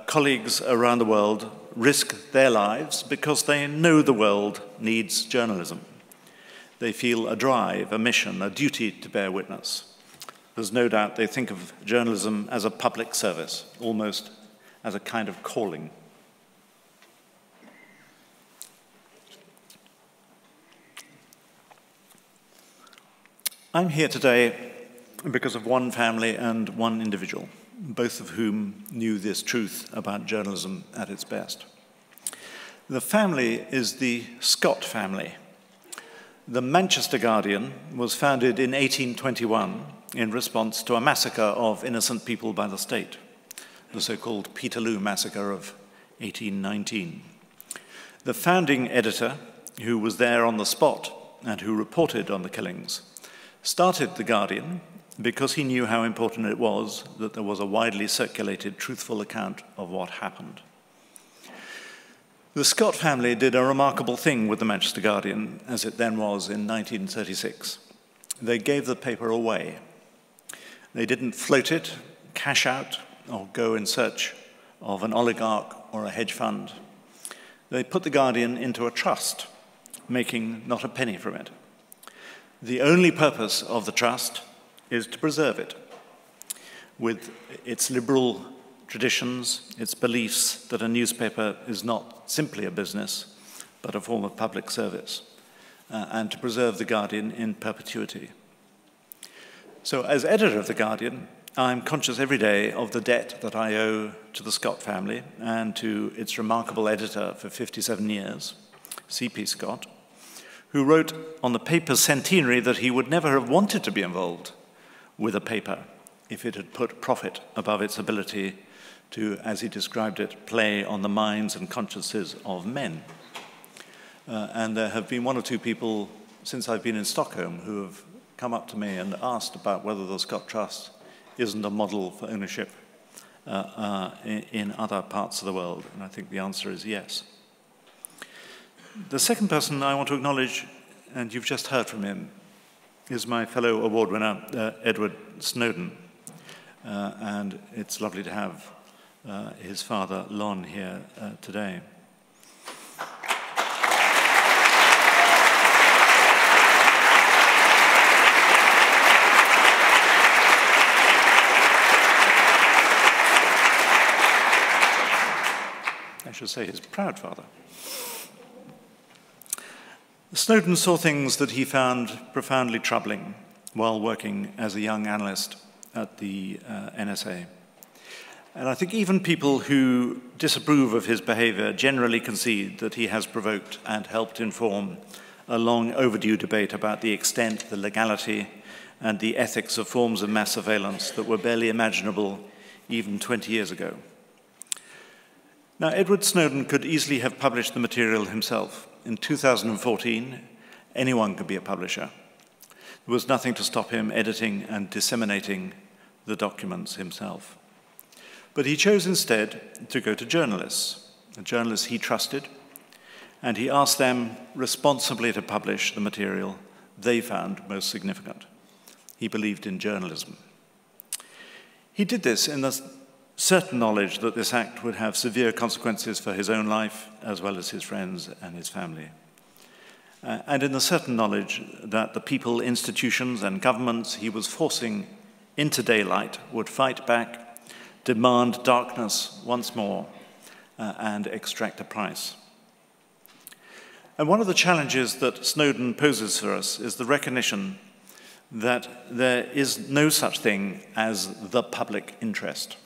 colleagues around the world risk their lives because they know the world needs journalism. They feel a drive, a mission, a duty to bear witness. There's no doubt they think of journalism as a public service, almost as a kind of calling. I'm here today because of one family and one individual, both of whom knew this truth about journalism at its best. The family is the Scott family. The Manchester Guardian was founded in 1821 in response to a massacre of innocent people by the state, the so-called Peterloo Massacre of 1819. The founding editor, who was there on the spot and who reported on the killings, started The Guardian because he knew how important it was that there was a widely circulated, truthful account of what happened. The Scott family did a remarkable thing with the Manchester Guardian, as it then was in 1936. They gave the paper away. They didn't float it, cash out, or go in search of an oligarch or a hedge fund. They put the Guardian into a trust, making not a penny from it. The only purpose of the trust is to preserve it, with its liberal traditions, its beliefs that a newspaper is not simply a business, but a form of public service, and to preserve the Guardian in perpetuity. So as editor of the Guardian, I'm conscious every day of the debt that I owe to the Scott family and to its remarkable editor for 57 years, C.P. Scott, who wrote on the paper's centenary that he would never have wanted to be involved with a paper if it had put profit above its ability to, as he described it, play on the minds and consciences of men. And there have been one or two people since I've been in Stockholm who have come up to me and asked about whether the Scott Trust isn't a model for ownership in other parts of the world, and I think the answer is yes. The second person I want to acknowledge, and you've just heard from him, is my fellow award winner, Edward Snowden. And it's lovely to have his father, Lon, here today. I should say his proud father. Snowden saw things that he found profoundly troubling while working as a young analyst at the NSA. And I think even people who disapprove of his behavior generally concede that he has provoked and helped inform a long overdue debate about the extent, the legality, and the ethics of forms of mass surveillance that were barely imaginable even 20 years ago. Now, Edward Snowden could easily have published the material himself. In 2014, anyone could be a publisher. There was nothing to stop him editing and disseminating the documents himself. But he chose instead to go to journalists, the journalists he trusted, and he asked them responsibly to publish the material they found most significant. He believed in journalism. He did this in the certain knowledge that this act would have severe consequences for his own life, as well as his friends and his family. And in the certain knowledge that the people, institutions, and governments he was forcing into daylight would fight back, demand darkness once more, and extract a price. And one of the challenges that Snowden poses for us is the recognition that there is no such thing as the public interest.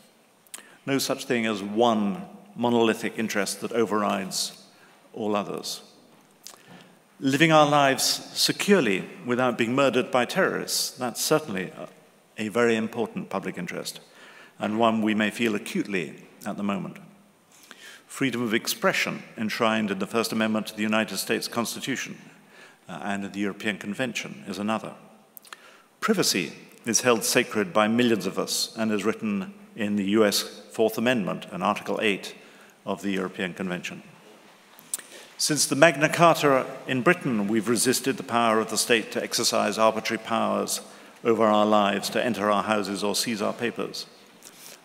No such thing as one monolithic interest that overrides all others. Living our lives securely without being murdered by terrorists, that's certainly a very important public interest, and one we may feel acutely at the moment. Freedom of expression, enshrined in the First Amendment to the United States Constitution and in the European Convention, is another. Privacy is held sacred by millions of us and is written in the US Fourth Amendment and Article 8 of the European Convention. Since the Magna Carta in Britain, we've resisted the power of the state to exercise arbitrary powers over our lives, to enter our houses or seize our papers.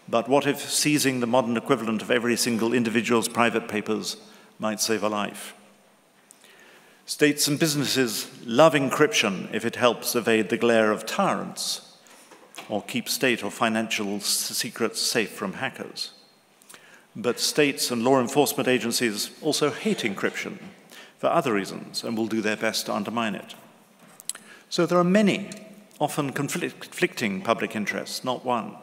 But what if seizing the modern equivalent of every single individual's private papers might save a life? States and businesses love encryption if it helps evade the glare of tyrants or keep state or financial secrets safe from hackers. But states and law enforcement agencies also hate encryption for other reasons and will do their best to undermine it. So there are many, often conflicting public interests, not one.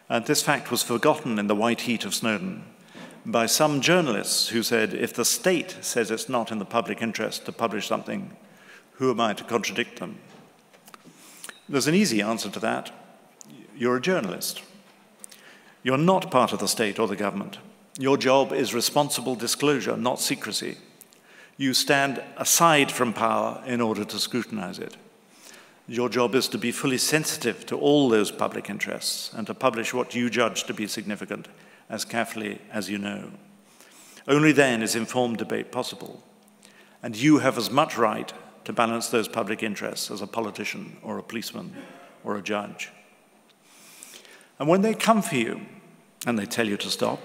And this fact was forgotten in the white heat of Snowden by some journalists who said, if the state says it's not in the public interest to publish something, who am I to contradict them? There's an easy answer to that. You're a journalist. You're not part of the state or the government. Your job is responsible disclosure, not secrecy. You stand aside from power in order to scrutinize it. Your job is to be fully sensitive to all those public interests and to publish what you judge to be significant as carefully as you know. Only then is informed debate possible. And you have as much right to balance those public interests as a politician or a policeman or a judge. And when they come for you and they tell you to stop,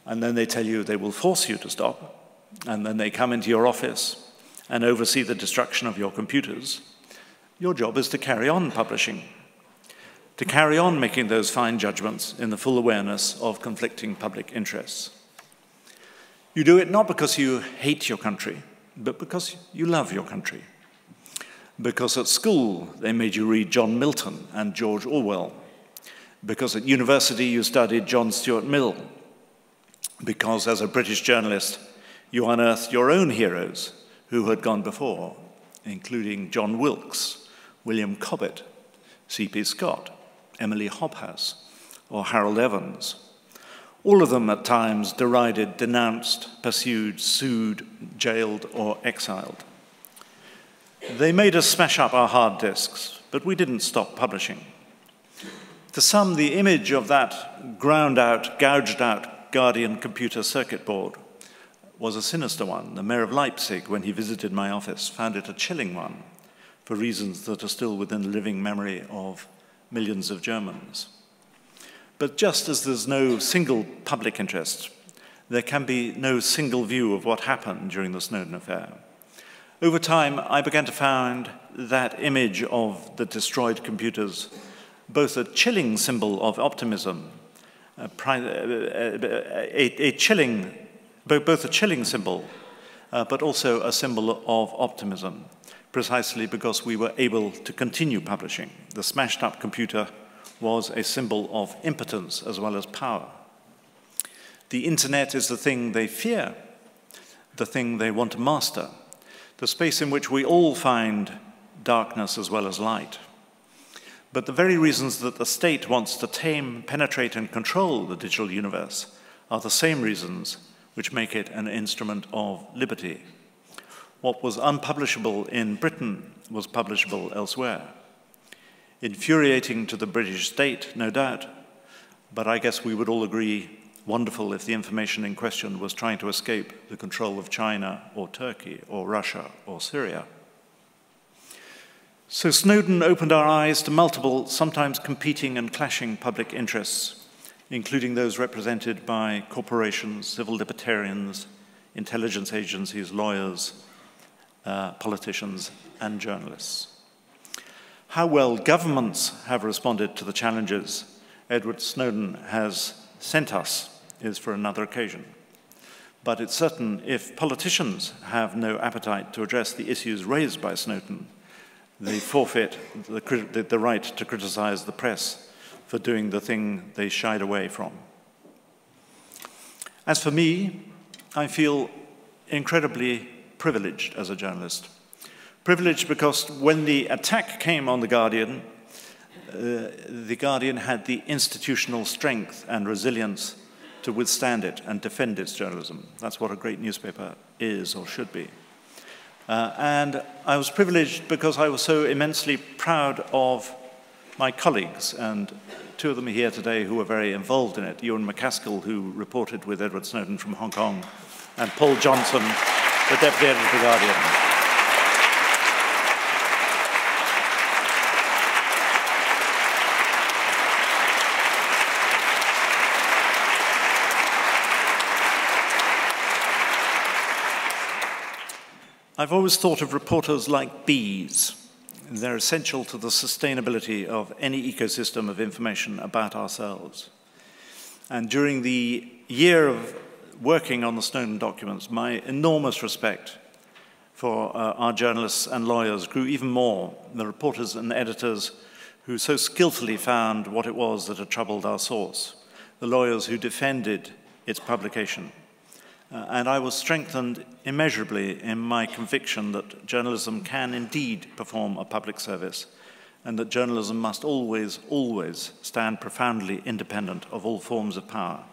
and then they tell you they will force you to stop, and then they come into your office and oversee the destruction of your computers, your job is to carry on publishing, to carry on making those fine judgments in the full awareness of conflicting public interests. You do it not because you hate your country, but because you love your country. Because at school they made you read John Milton and George Orwell. Because at university you studied John Stuart Mill. Because as a British journalist you unearthed your own heroes who had gone before, including John Wilkes, William Cobbett, C.P. Scott, Emily Hobhouse, or Harold Evans. All of them at times derided, denounced, pursued, sued, jailed, or exiled. They made us smash up our hard disks, but we didn't stop publishing. To some, the image of that ground-out, gouged-out Guardian computer circuit board was a sinister one. The mayor of Leipzig, when he visited my office, found it a chilling one for reasons that are still within the living memory of millions of Germans. But just as there's no single public interest, there can be no single view of what happened during the Snowden affair. Over time, I began to find that image of the destroyed computers both a chilling symbol of optimism, both a chilling symbol, but also a symbol of optimism, precisely because we were able to continue publishing. The smashed-up computer was a symbol of impotence as well as power. The internet is the thing they fear, the thing they want to master, the space in which we all find darkness as well as light. But the very reasons that the state wants to tame, penetrate, and control the digital universe are the same reasons which make it an instrument of liberty. What was unpublishable in Britain was publishable elsewhere. Infuriating to the British state, no doubt, but I guess we would all agree wonderful if the information in question was trying to escape the control of China or Turkey or Russia or Syria. So Snowden opened our eyes to multiple, sometimes competing and clashing public interests, including those represented by corporations, civil libertarians, intelligence agencies, lawyers, politicians, and journalists. How well governments have responded to the challenges Edward Snowden has sent us is for another occasion. But it's certain if politicians have no appetite to address the issues raised by Snowden, they forfeit the right to criticize the press for doing the thing they shied away from. As for me, I feel incredibly privileged as a journalist. Privileged because when the attack came on The Guardian had the institutional strength and resilience to withstand it and defend its journalism. That's what a great newspaper is or should be. And I was privileged because I was so immensely proud of my colleagues, and two of them are here today who were very involved in it. Ewan McCaskill, who reported with Edward Snowden from Hong Kong, and Paul Johnson, the deputy editor of The Guardian. I've always thought of reporters like bees. They're essential to the sustainability of any ecosystem of information about ourselves. And during the year of working on the Snowden documents, my enormous respect for our journalists and lawyers grew even more. The reporters and editors who so skillfully found what it was that had troubled our source, the lawyers who defended its publication. And I was strengthened immeasurably in my conviction that journalism can indeed perform a public service, and that journalism must always, always stand profoundly independent of all forms of power.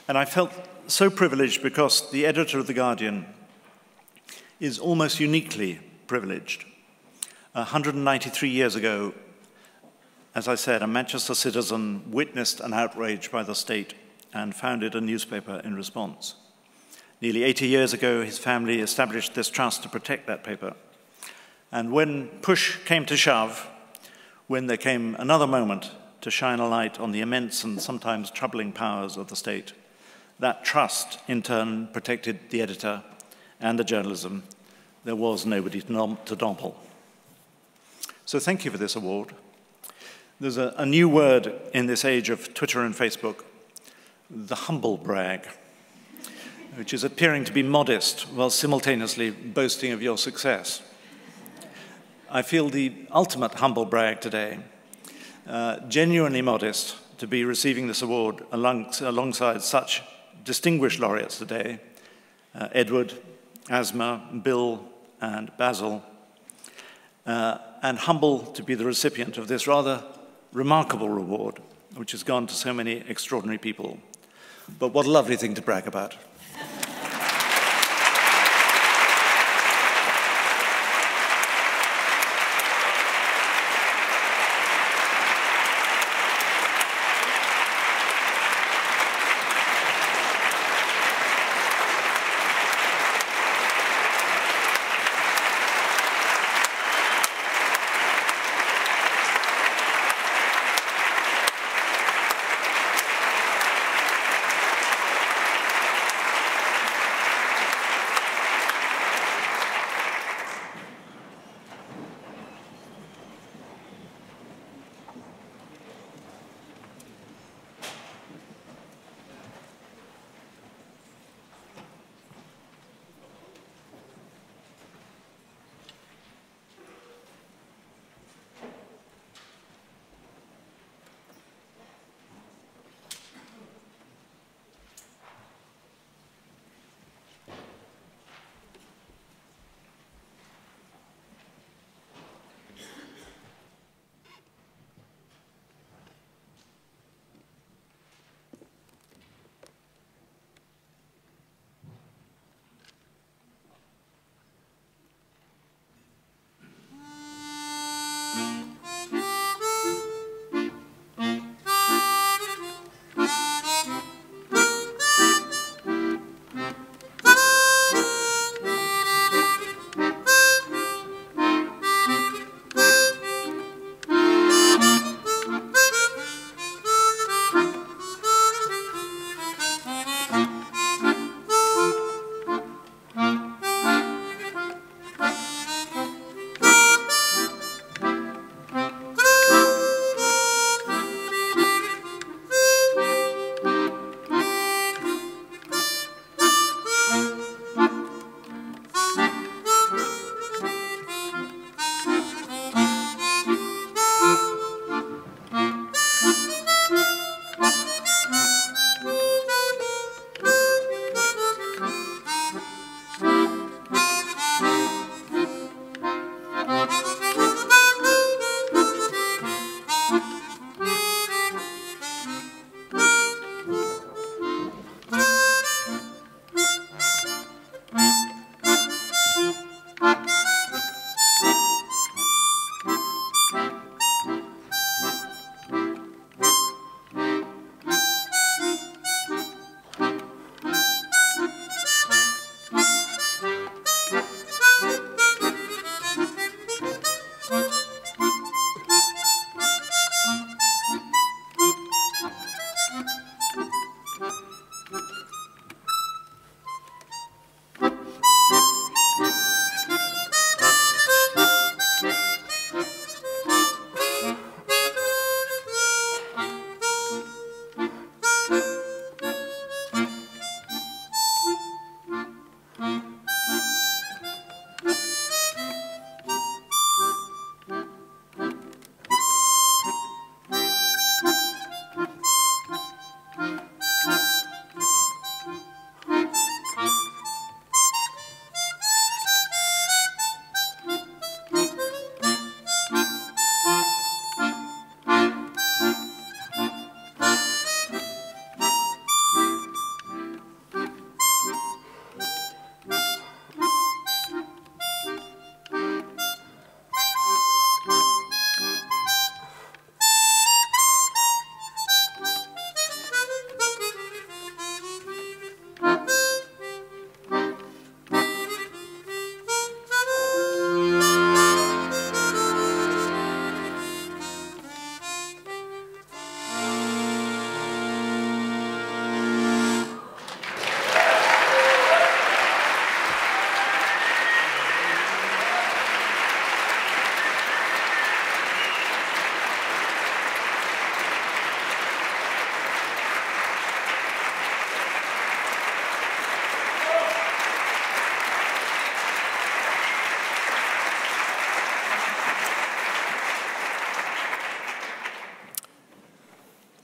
And I felt so privileged because the editor of The Guardian is almost uniquely privileged. 193 years ago, as I said, a Manchester citizen witnessed an outrage by the state and founded a newspaper in response. Nearly 80 years ago, his family established this trust to protect that paper. And when push came to shove, when there came another moment to shine a light on the immense and sometimes troubling powers of the state, that trust, in turn, protected the editor and the journalism. There was nobody to topple. So thank you for this award. There's a new word in this age of Twitter and Facebook, the humble brag, which is appearing to be modest while simultaneously boasting of your success. I feel the ultimate humble brag today, genuinely modest to be receiving this award alongside such distinguished laureates today, Edward, Asma, Bill, and Basil, and humble to be the recipient of this rather remarkable reward, which has gone to so many extraordinary people. But what a lovely thing to brag about.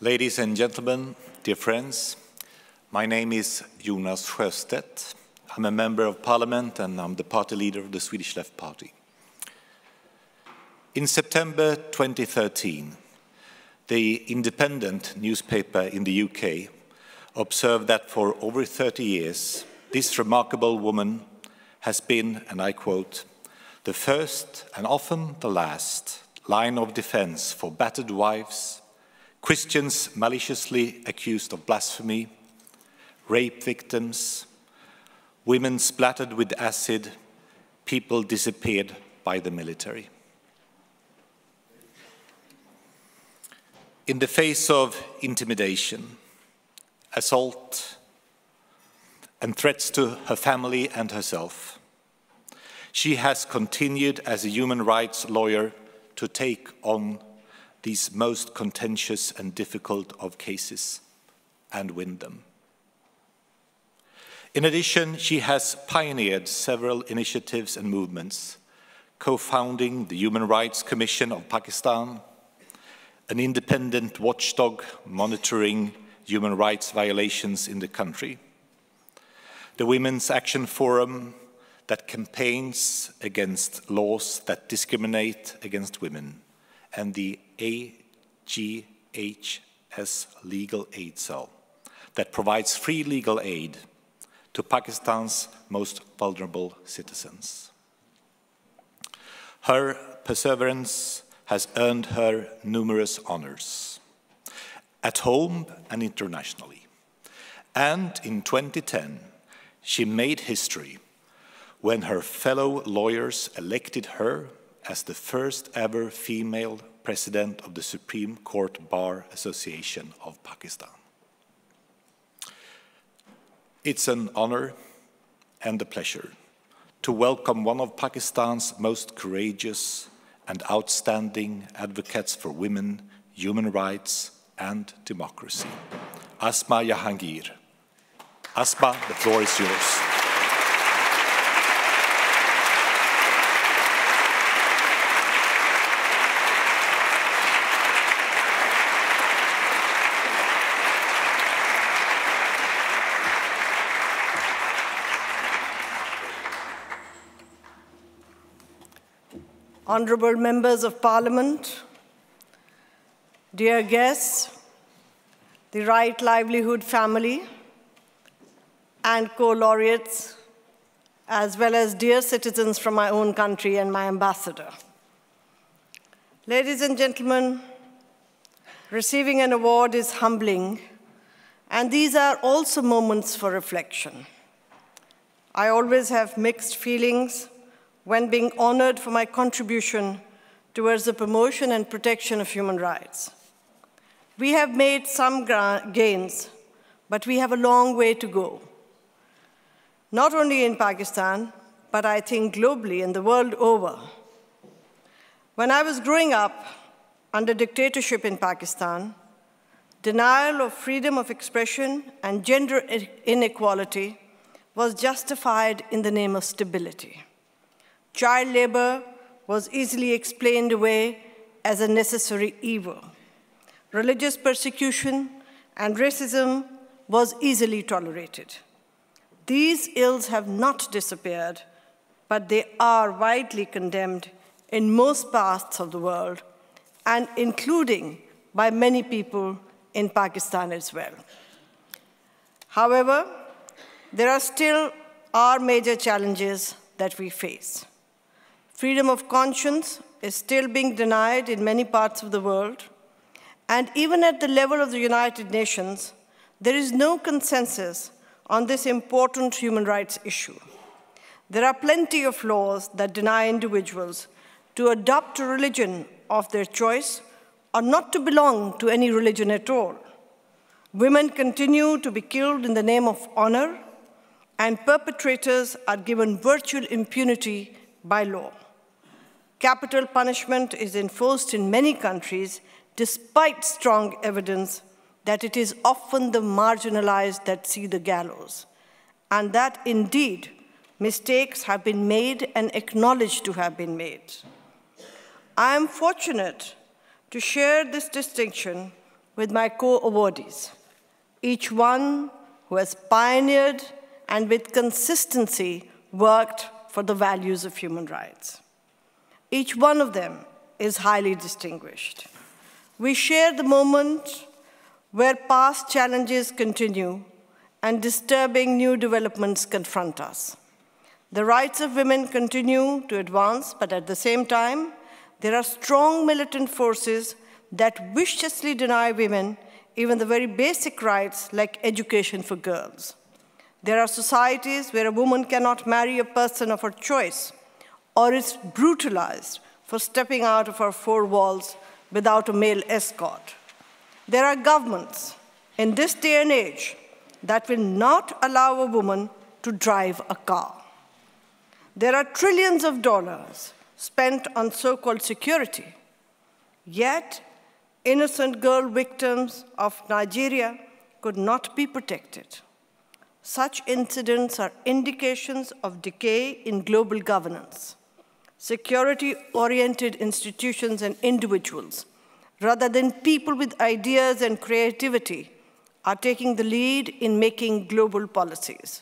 Ladies and gentlemen, dear friends, my name is Jonas Sjöstedt. I'm a member of parliament and I'm the party leader of the Swedish Left Party. In September 2013, the Independent newspaper in the UK observed that for over 30 years, this remarkable woman has been, and I quote, the first and often the last line of defense for battered wives, Christians maliciously accused of blasphemy, rape victims, women splattered with acid, people disappeared by the military. In the face of intimidation, assault, and threats to her family and herself, she has continued as a human rights lawyer to take on these most contentious and difficult of cases and win them. In addition, she has pioneered several initiatives and movements, co-founding the Human Rights Commission of Pakistan, an independent watchdog monitoring human rights violations in the country, the Women's Action Forum that campaigns against laws that discriminate against women, and the AGHS Legal Aid Cell that provides free legal aid to Pakistan's most vulnerable citizens. Her perseverance has earned her numerous honors, at home and internationally. And in 2010, she made history when her fellow lawyers elected her as the first ever female president of the Supreme Court Bar Association of Pakistan. It's an honor and a pleasure to welcome one of Pakistan's most courageous and outstanding advocates for women, human rights, and democracy, Asma Jahangir. Asma, the floor is yours. Honorable members of Parliament, dear guests, the Right Livelihood family, and co-laureates, as well as dear citizens from my own country and my ambassador. Ladies and gentlemen, receiving an award is humbling, and these are also moments for reflection. I always have mixed feelings when being honored for my contribution towards the promotion and protection of human rights. We have made some gains, but we have a long way to go. Not only in Pakistan, but I think globally and the world over. When I was growing up under dictatorship in Pakistan, denial of freedom of expression and gender inequality was justified in the name of stability. Child labor was easily explained away as a necessary evil. Religious persecution and racism was easily tolerated. These ills have not disappeared, but they are widely condemned in most parts of the world, and including by many people in Pakistan as well. However, there are still major challenges that we face. Freedom of conscience is still being denied in many parts of the world, and even at the level of the United Nations, there is no consensus on this important human rights issue. There are plenty of laws that deny individuals to adopt a religion of their choice or not to belong to any religion at all. Women continue to be killed in the name of honor, and perpetrators are given virtual impunity by law. Capital punishment is enforced in many countries despite strong evidence that it is often the marginalized that see the gallows, and that indeed mistakes have been made and acknowledged to have been made. I am fortunate to share this distinction with my co-awardees, each one who has pioneered and with consistency worked for the values of human rights. Each one of them is highly distinguished. We share the moment where past challenges continue and disturbing new developments confront us. The rights of women continue to advance, but at the same time, there are strong militant forces that viciously deny women even the very basic rights like education for girls. There are societies where a woman cannot marry a person of her choice or is brutalized for stepping out of her four walls without a male escort. There are governments in this day and age that will not allow a woman to drive a car. There are trillions of dollars spent on so-called security, yet innocent girl victims of Nigeria could not be protected. Such incidents are indications of decay in global governance. Security-oriented institutions and individuals, rather than people with ideas and creativity, are taking the lead in making global policies.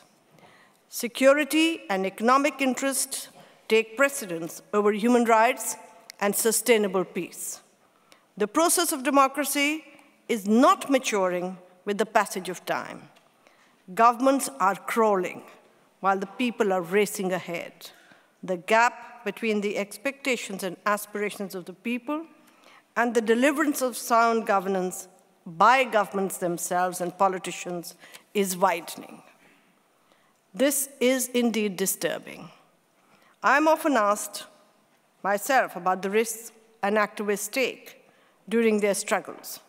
Security and economic interests take precedence over human rights and sustainable peace. The process of democracy is not maturing with the passage of time. Governments are crawling while the people are racing ahead. The gap between the expectations and aspirations of the people and the deliverance of sound governance by governments themselves and politicians is widening. This is indeed disturbing. I'm often asked myself about the risks an activist take during their struggles.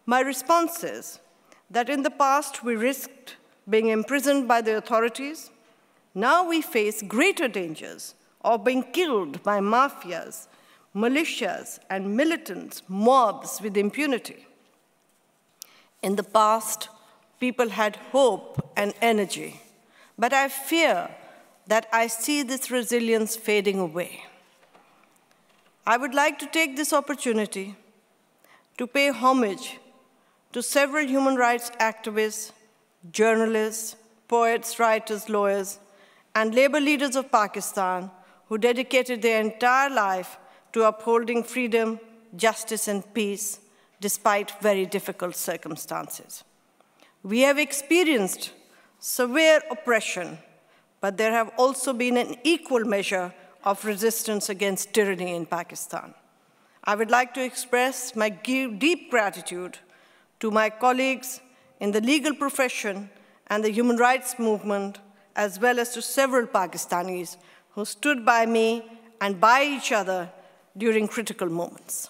My response is that in the past we risked being imprisoned by the authorities. Now we face greater dangers of being killed by mafias, militias, and militants, mobs with impunity. In the past, people had hope and energy, but I fear that I see this resilience fading away. I would like to take this opportunity to pay homage to several human rights activists, journalists, poets, writers, lawyers, and labor leaders of Pakistan who dedicated their entire life to upholding freedom, justice, and peace despite very difficult circumstances. We have experienced severe oppression, but there have also been an equal measure of resistance against tyranny in Pakistan. I would like to express my deep gratitude to my colleagues in the legal profession and the human rights movement, as well as to several Pakistanis who stood by me and by each other during critical moments.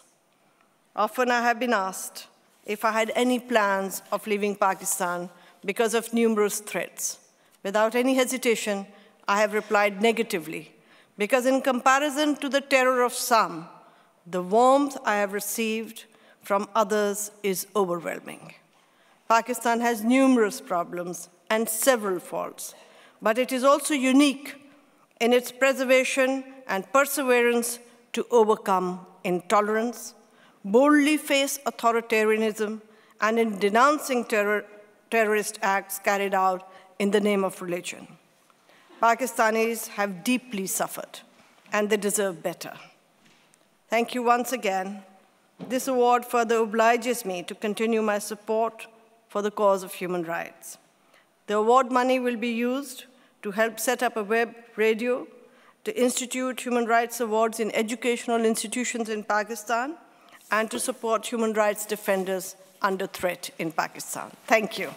Often I have been asked if I had any plans of leaving Pakistan because of numerous threats. Without any hesitation, I have replied negatively, because in comparison to the terror of some, the warmth I have received from others is overwhelming. Pakistan has numerous problems and several faults, but it is also unique in its preservation and perseverance to overcome intolerance, boldly face authoritarianism, and in denouncing terrorist acts carried out in the name of religion. Pakistanis have deeply suffered, and they deserve better. Thank you once again. This award further obliges me to continue my support for the cause of human rights. The award money will be used to help set up a web radio, to institute human rights awards in educational institutions in Pakistan, and to support human rights defenders under threat in Pakistan. Thank you.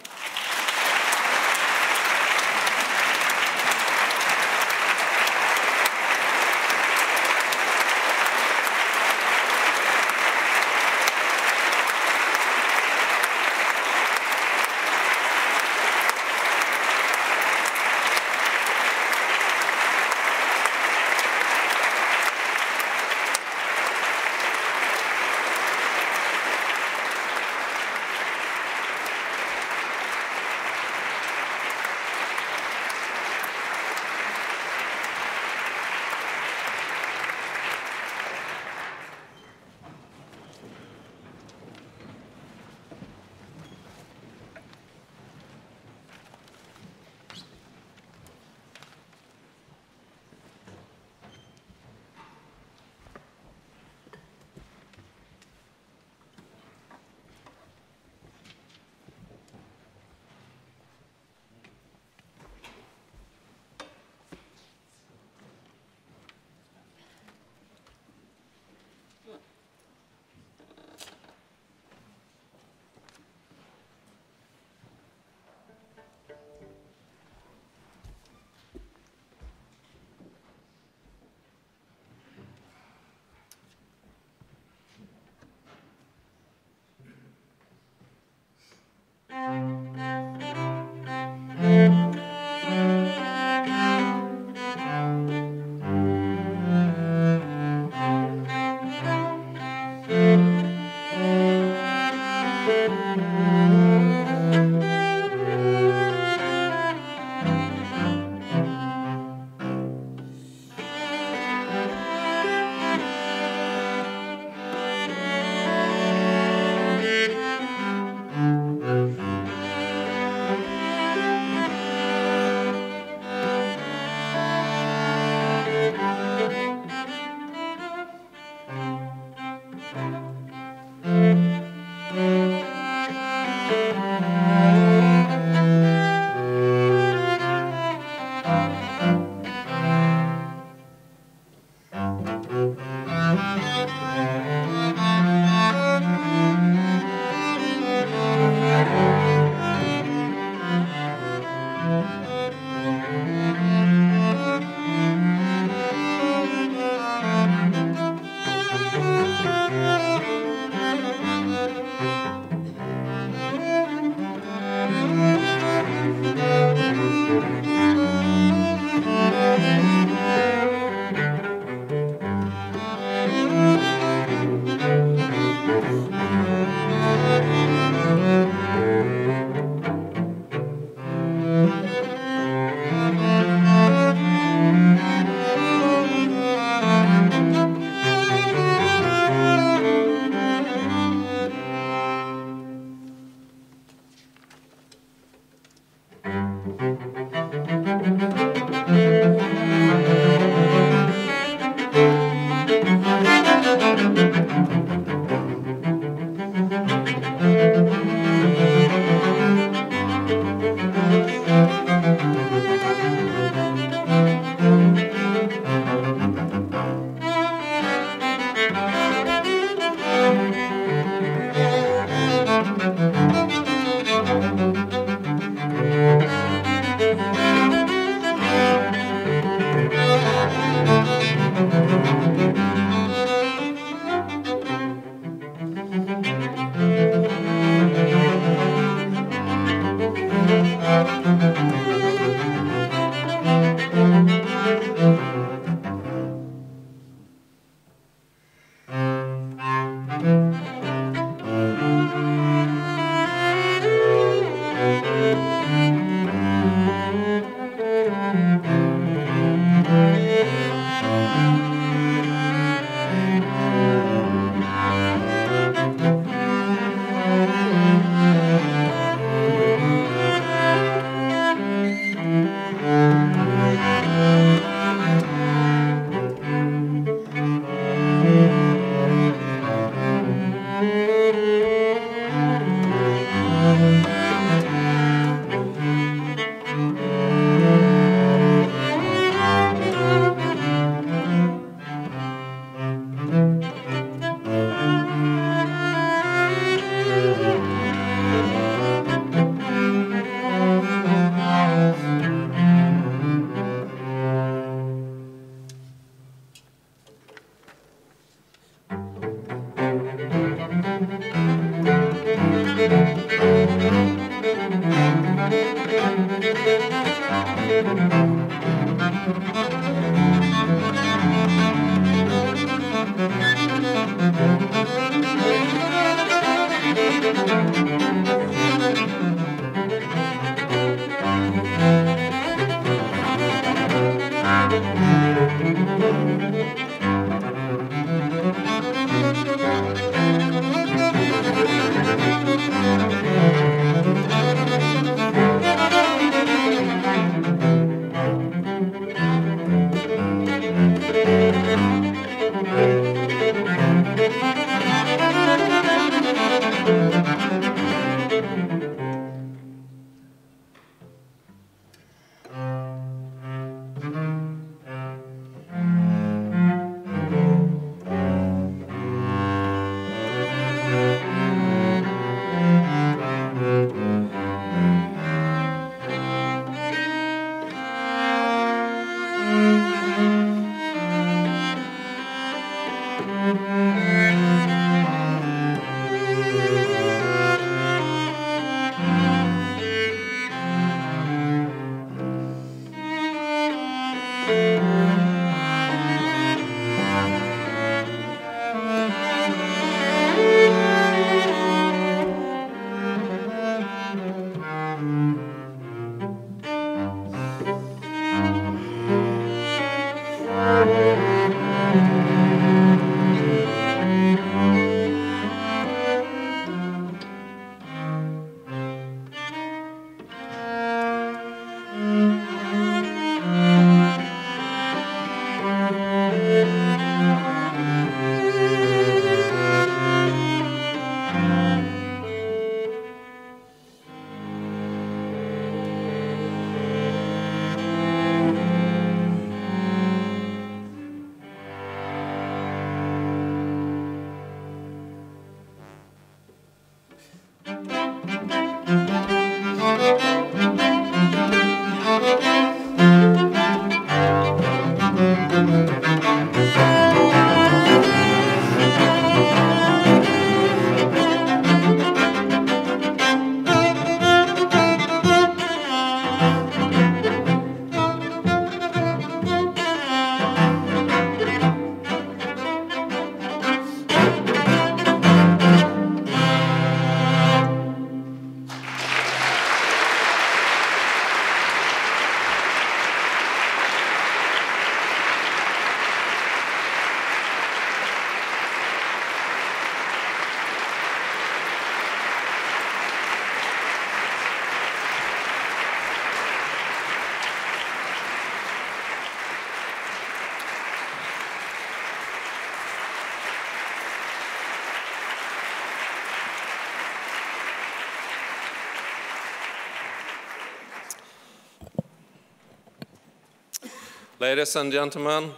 Ladies and gentlemen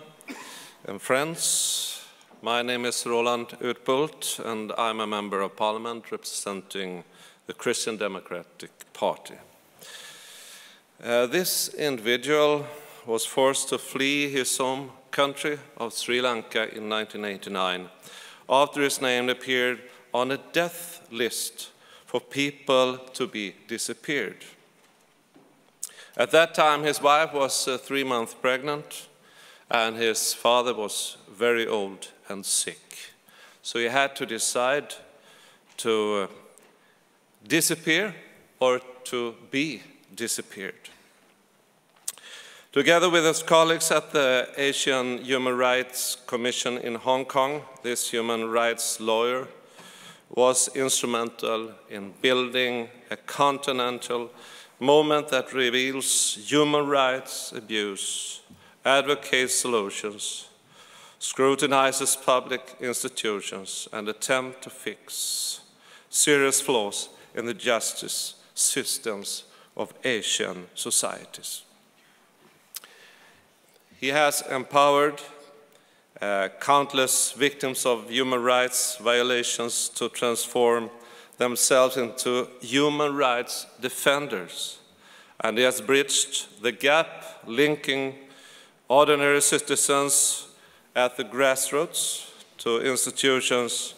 and friends, my name is Roland Utbult and I'm a member of parliament representing the Christian Democratic Party. This individual was forced to flee his home country of Sri Lanka in 1989 after his name appeared on a death list for people to be disappeared. At that time, his wife was 3 months pregnant, and his father was very old and sick. So he had to decide to disappear or to be disappeared. Together with his colleagues at the Asian Human Rights Commission in Hong Kong, this human rights lawyer was instrumental in building a continental movement that reveals human rights abuse, advocates solutions, scrutinizes public institutions, and attempts to fix serious flaws in the justice systems of Asian societies. He has empowered countless victims of human rights violations to transform themselves into human rights defenders, and he has bridged the gap linking ordinary citizens at the grassroots to institutions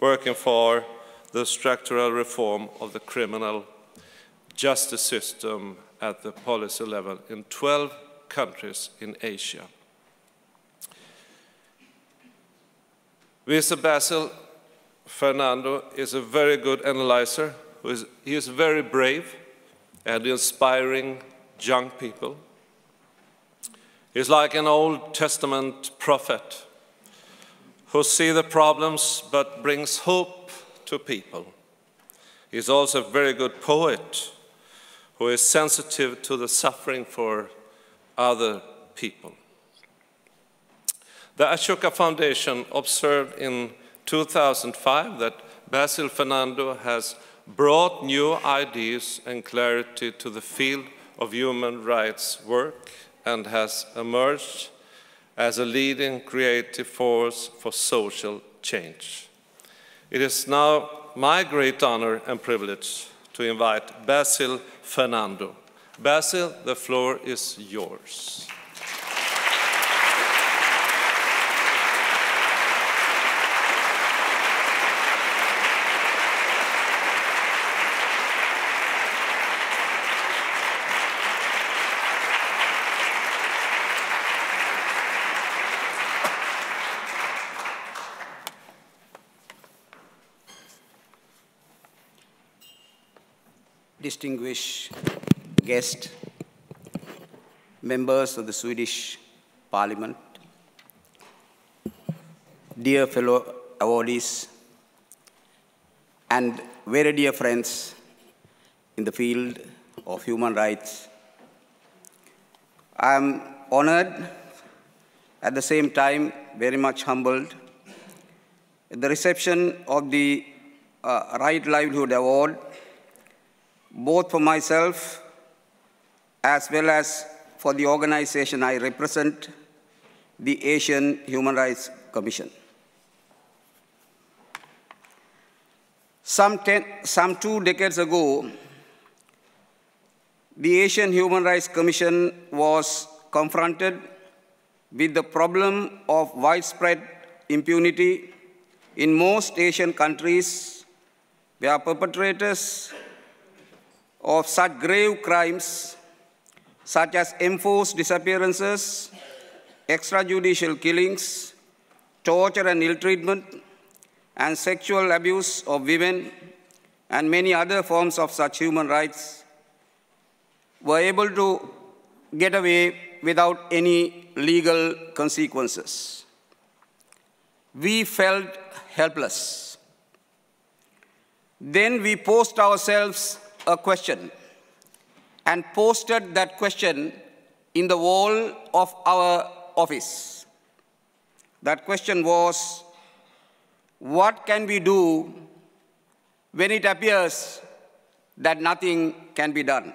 working for the structural reform of the criminal justice system at the policy level in 12 countries in Asia. Mr. Basil Fernando is a very good analyzer. He is very brave and inspiring young people. He's like an Old Testament prophet who sees the problems but brings hope to people. He's also a very good poet who is sensitive to the suffering for other people. The Ashoka Foundation observed in 2005 that Basil Fernando has brought new ideas and clarity to the field of human rights work and has emerged as a leading creative force for social change. It is now my great honor and privilege to invite Basil Fernando. Basil, the floor is yours. Distinguished guests, members of the Swedish Parliament, dear fellow awardees, and very dear friends in the field of human rights, I am honored, at the same time very much humbled, at the reception of the Right Livelihood Award, both for myself as well as for the organization I represent, the Asian Human Rights Commission. Some 2 decades ago, the Asian Human Rights Commission was confronted with the problem of widespread impunity in most Asian countries where perpetrators of such grave crimes such as enforced disappearances, extrajudicial killings, torture and ill-treatment, and sexual abuse of women, and many other forms of such human rights, were able to get away without any legal consequences. We felt helpless. Then we posed ourselves a question and posted that question in the wall of our office. That question was, what can we do when it appears that nothing can be done?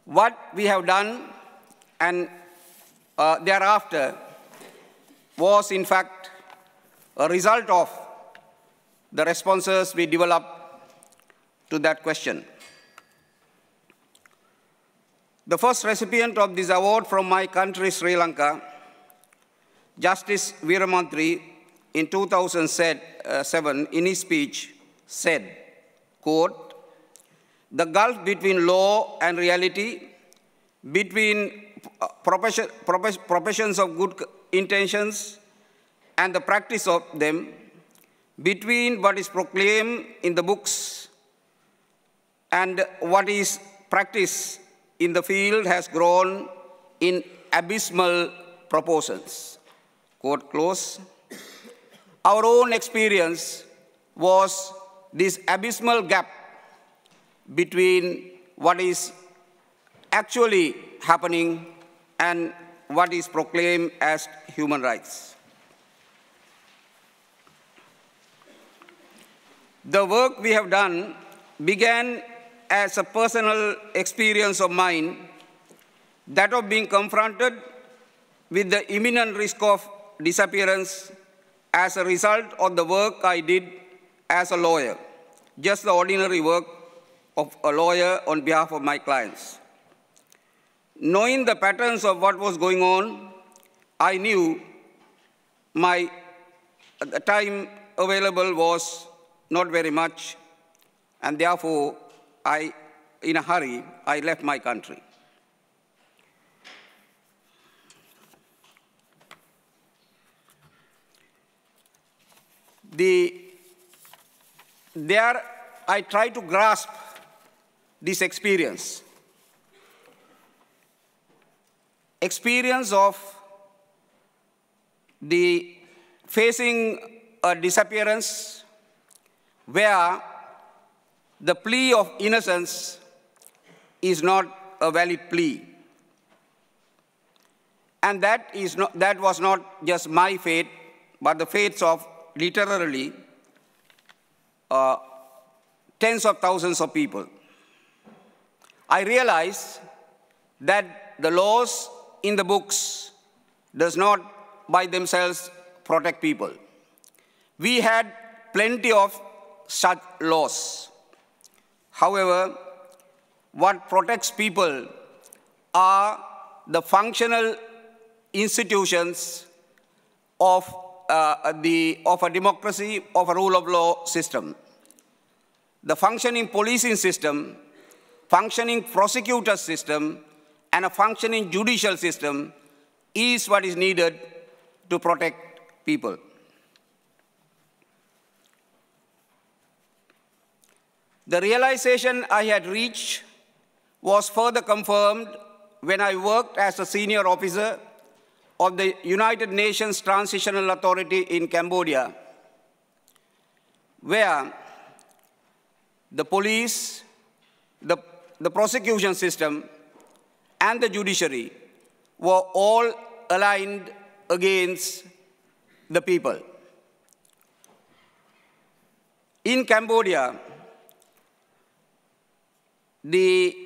What we have done and thereafter was in fact a result of the responses we developed to that question. The first recipient of this award from my country, Sri Lanka, Justice Veeramantri, in 2007, in his speech, said, quote, "The gulf between law and reality, between professions of good intentions and the practice of them, between what is proclaimed in the books and what is practiced in the field has grown in abysmal proportions." Quote close. Our own experience was this abysmal gap between what is actually happening and what is proclaimed as human rights. The work we have done began as a personal experience of mine, that of being confronted with the imminent risk of disappearance as a result of the work I did as a lawyer, just the ordinary work of a lawyer on behalf of my clients. Knowing the patterns of what was going on, I knew my time available was not very much, and therefore in a hurry, I left my country. There, I tried to grasp this experience of the facing a disappearance where the plea of innocence is not a valid plea. And that was not just my fate, but the fates of literally tens of thousands of people. I realized that the laws in the books does not by themselves protect people. We had plenty of such laws. However, what protects people are the functional institutions of a democracy, of a rule of law system. The functioning policing system, functioning prosecutor system, and a functioning judicial system is what is needed to protect people. The realization I had reached was further confirmed when I worked as a senior officer of the United Nations Transitional Authority in Cambodia, where the police, the prosecution system, and the judiciary were all aligned against the people. In Cambodia, the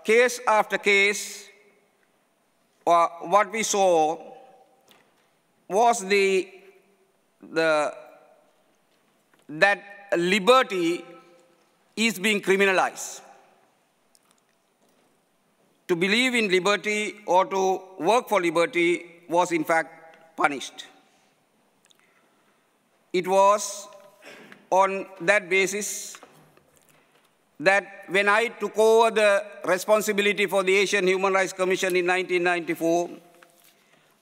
case after case, what we saw was that liberty is being criminalized. To believe in liberty or to work for liberty was in fact punished. It was on that basis that when I took over the responsibility for the Asian Human Rights Commission in 1994,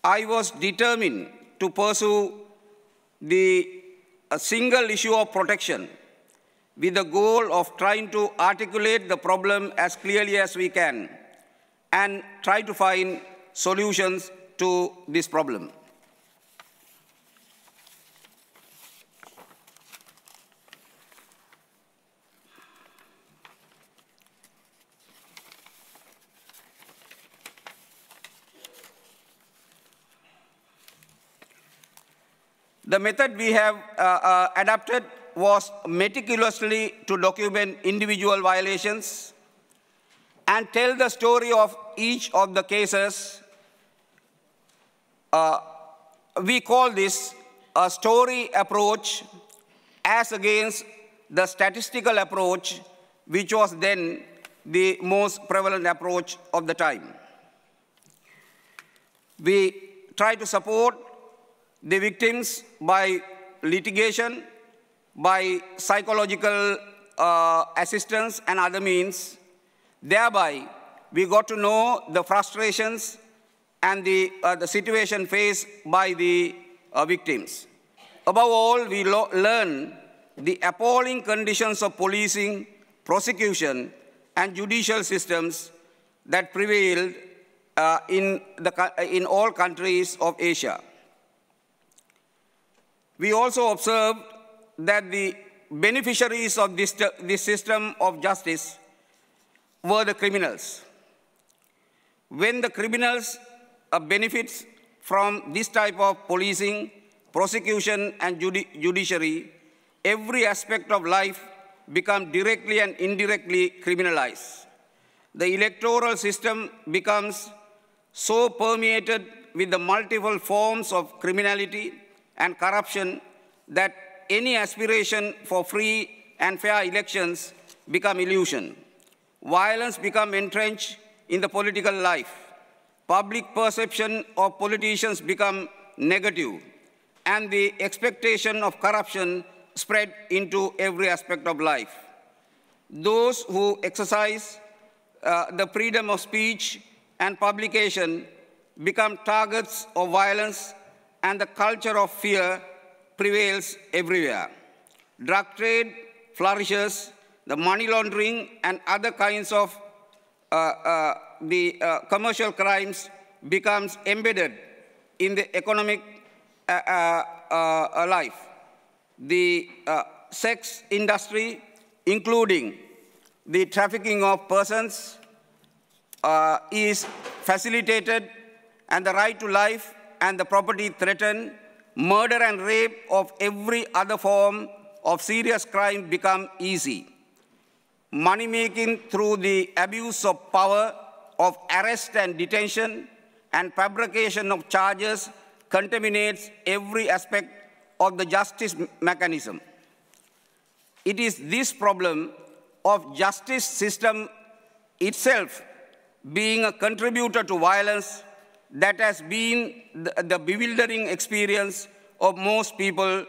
I was determined to pursue a single issue of protection with the goal of trying to articulate the problem as clearly as we can and try to find solutions to this problem. The method we have adopted was meticulously to document individual violations and tell the story of each of the cases. We call this a story approach as against the statistical approach, which was then the most prevalent approach of the time. We try to support the victims by litigation, by psychological assistance and other means. Thereby, we got to know the frustrations and the situation faced by the victims. Above all, we learn the appalling conditions of policing, prosecution, and judicial systems that prevailed in all countries of Asia. We also observed that the beneficiaries of this system of justice were the criminals. When the criminals benefits from this type of policing, prosecution, and judiciary, every aspect of life becomes directly and indirectly criminalized. The electoral system becomes so permeated with the multiple forms of criminality and corruption that any aspiration for free and fair elections become illusion. Violence becomes entrenched in the political life. Public perception of politicians become negative, and the expectation of corruption spread into every aspect of life. Those who exercise the freedom of speech and publication become targets of violence, and the culture of fear prevails everywhere. Drug trade flourishes, the money laundering and other kinds of commercial crimes becomes embedded in the economic life. The sex industry, including the trafficking of persons, is facilitated, and the right to life and the property threatened. Murder and rape of every other form of serious crime become easy. Money making through the abuse of power, of arrest and detention, and fabrication of charges contaminates every aspect of the justice mechanism. It is this problem of justice system itself being a contributor to violence that has been the bewildering experience of most people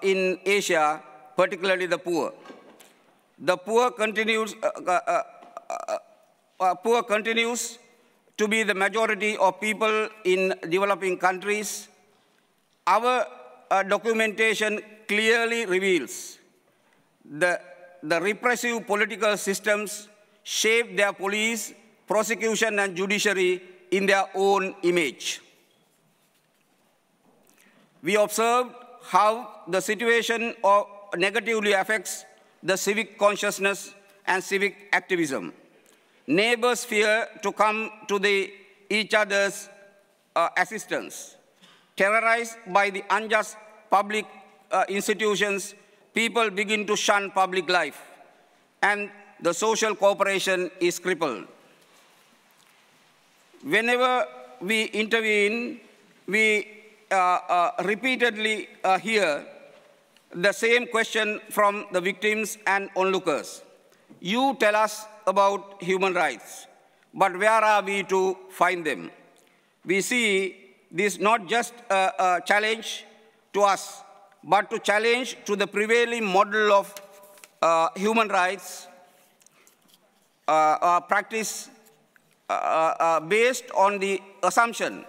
in Asia, particularly the poor. The poor continues to be the majority of people in developing countries. Our documentation clearly reveals the repressive political systems shape their police, prosecution, and judiciary in their own image. We observed how the situation negatively affects the civic consciousness and civic activism. Neighbors fear to come to each other's assistance. Terrorized by the unjust public institutions, people begin to shun public life, and the social cooperation is crippled. Whenever we intervene, we repeatedly hear the same question from the victims and onlookers. You tell us about human rights, but where are we to find them? We see this not just a challenge to us, but to challenge to the prevailing model of human rights practice based on the assumption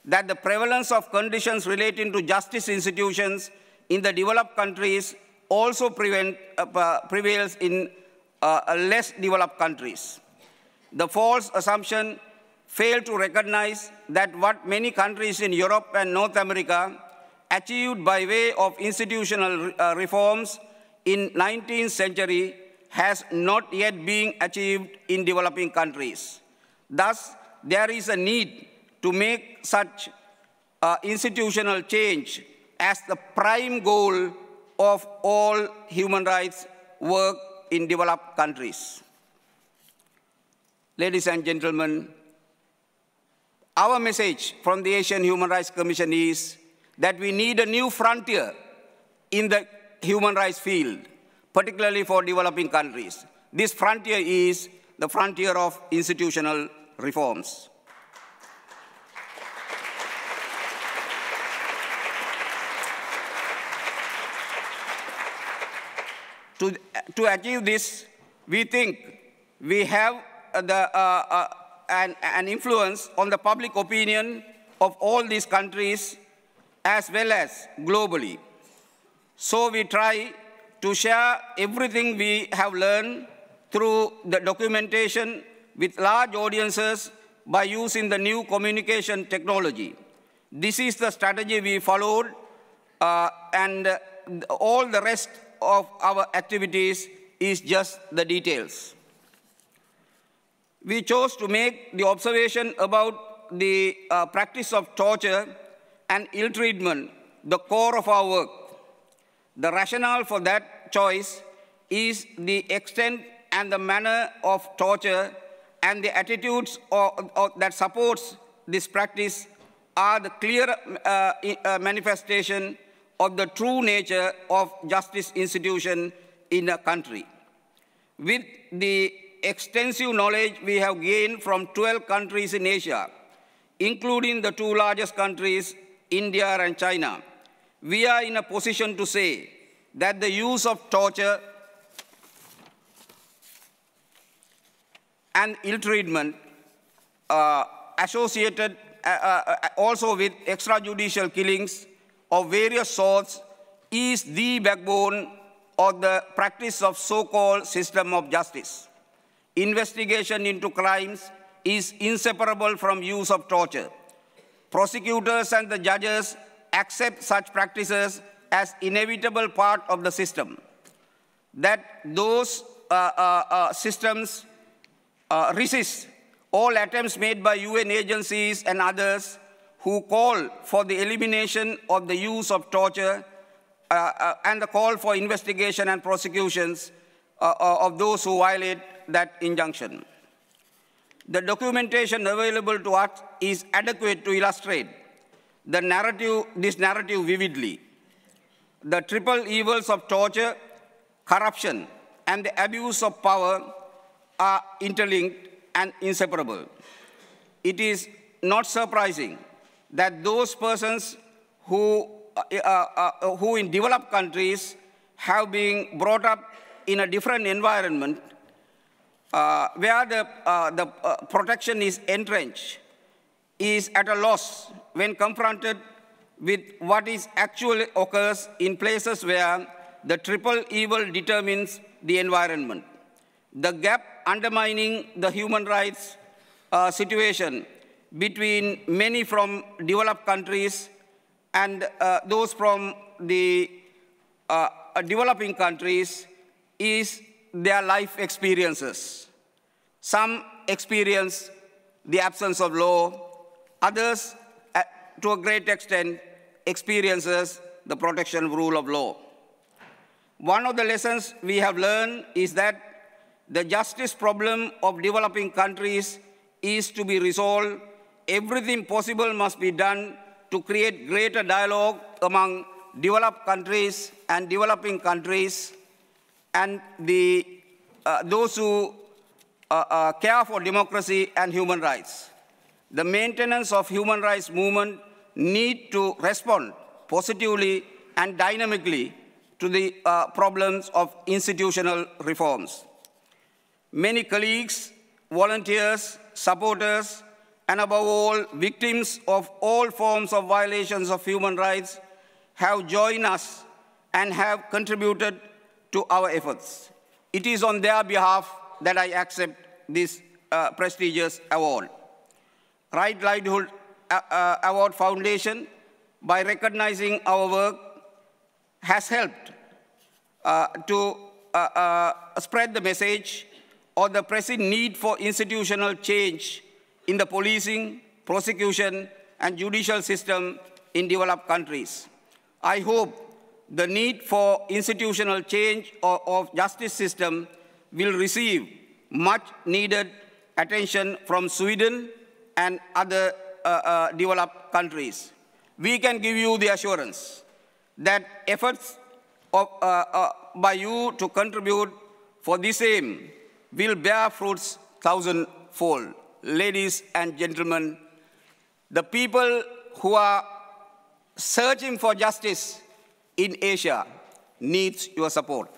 that the prevalence of conditions relating to justice institutions in the developed countries also prevails in less developed countries. The false assumption failed to recognize that what many countries in Europe and North America achieved by way of institutional reforms in 19th century has not yet been achieved in developing countries. Thus, there is a need to make such institutional change as the prime goal of all human rights work in developed countries. Ladies and gentlemen, our message from the Asian Human Rights Commission is that we need a new frontier in the human rights field, particularly for developing countries. This frontier is the frontier of institutional reforms. To achieve this, we think we have an influence on the public opinion of all these countries as well as globally. So we try to share everything we have learned through the documentation with large audiences by using the new communication technology. This is the strategy we followed, and all the rest of our activities is just the details. We chose to make the observation about the practice of torture and ill-treatment the core of our work. The rationale for that choice is the extent and the manner of torture, and the attitudes that supports this practice are the clear manifestation of the true nature of justice institution in a country. With the extensive knowledge we have gained from 12 countries in Asia, including the two largest countries, India and China, we are in a position to say that the use of torture and ill treatment associated also with extrajudicial killings of various sorts is the backbone of the practice of so-called system of justice. Investigation into crimes is inseparable from use of torture. Prosecutors and the judges accept such practices as inevitable part of the system. That those systems resist all attempts made by UN agencies and others who call for the elimination of the use of torture and the call for investigation and prosecutions of those who violate that injunction. The documentation available to us is adequate to illustrate this narrative vividly. The triple evils of torture, corruption, and the abuse of power are interlinked and inseparable. It is not surprising that those persons who in developed countries have been brought up in a different environment where the protection is entrenched is at a loss when confronted with what is actually occurs in places where the triple evil determines the environment. The gap undermining the human rights situation between many from developed countries and those from the developing countries is their life experiences. Some experience the absence of law, others, to a great extent, experiences the protection of rule of law. One of the lessons we have learned is that the justice problem of developing countries is to be resolved. Everything possible must be done to create greater dialogue among developed countries and developing countries and those who care for democracy and human rights. The maintenance of human rights movement need to respond positively and dynamically to the problems of institutional reforms. Many colleagues, volunteers, supporters, and above all, victims of all forms of violations of human rights have joined us and have contributed to our efforts. It is on their behalf that I accept this prestigious award. Right Livelihood Award Foundation, by recognizing our work, has helped to spread the message of the pressing need for institutional change in the policing, prosecution, and judicial system in developed countries. I hope the need for institutional change of justice system will receive much needed attention from Sweden and other developed countries. We can give you the assurance that efforts by you to contribute for this aim will bear fruits thousandfold. Ladies and gentlemen, the people who are searching for justice in Asia needs your support.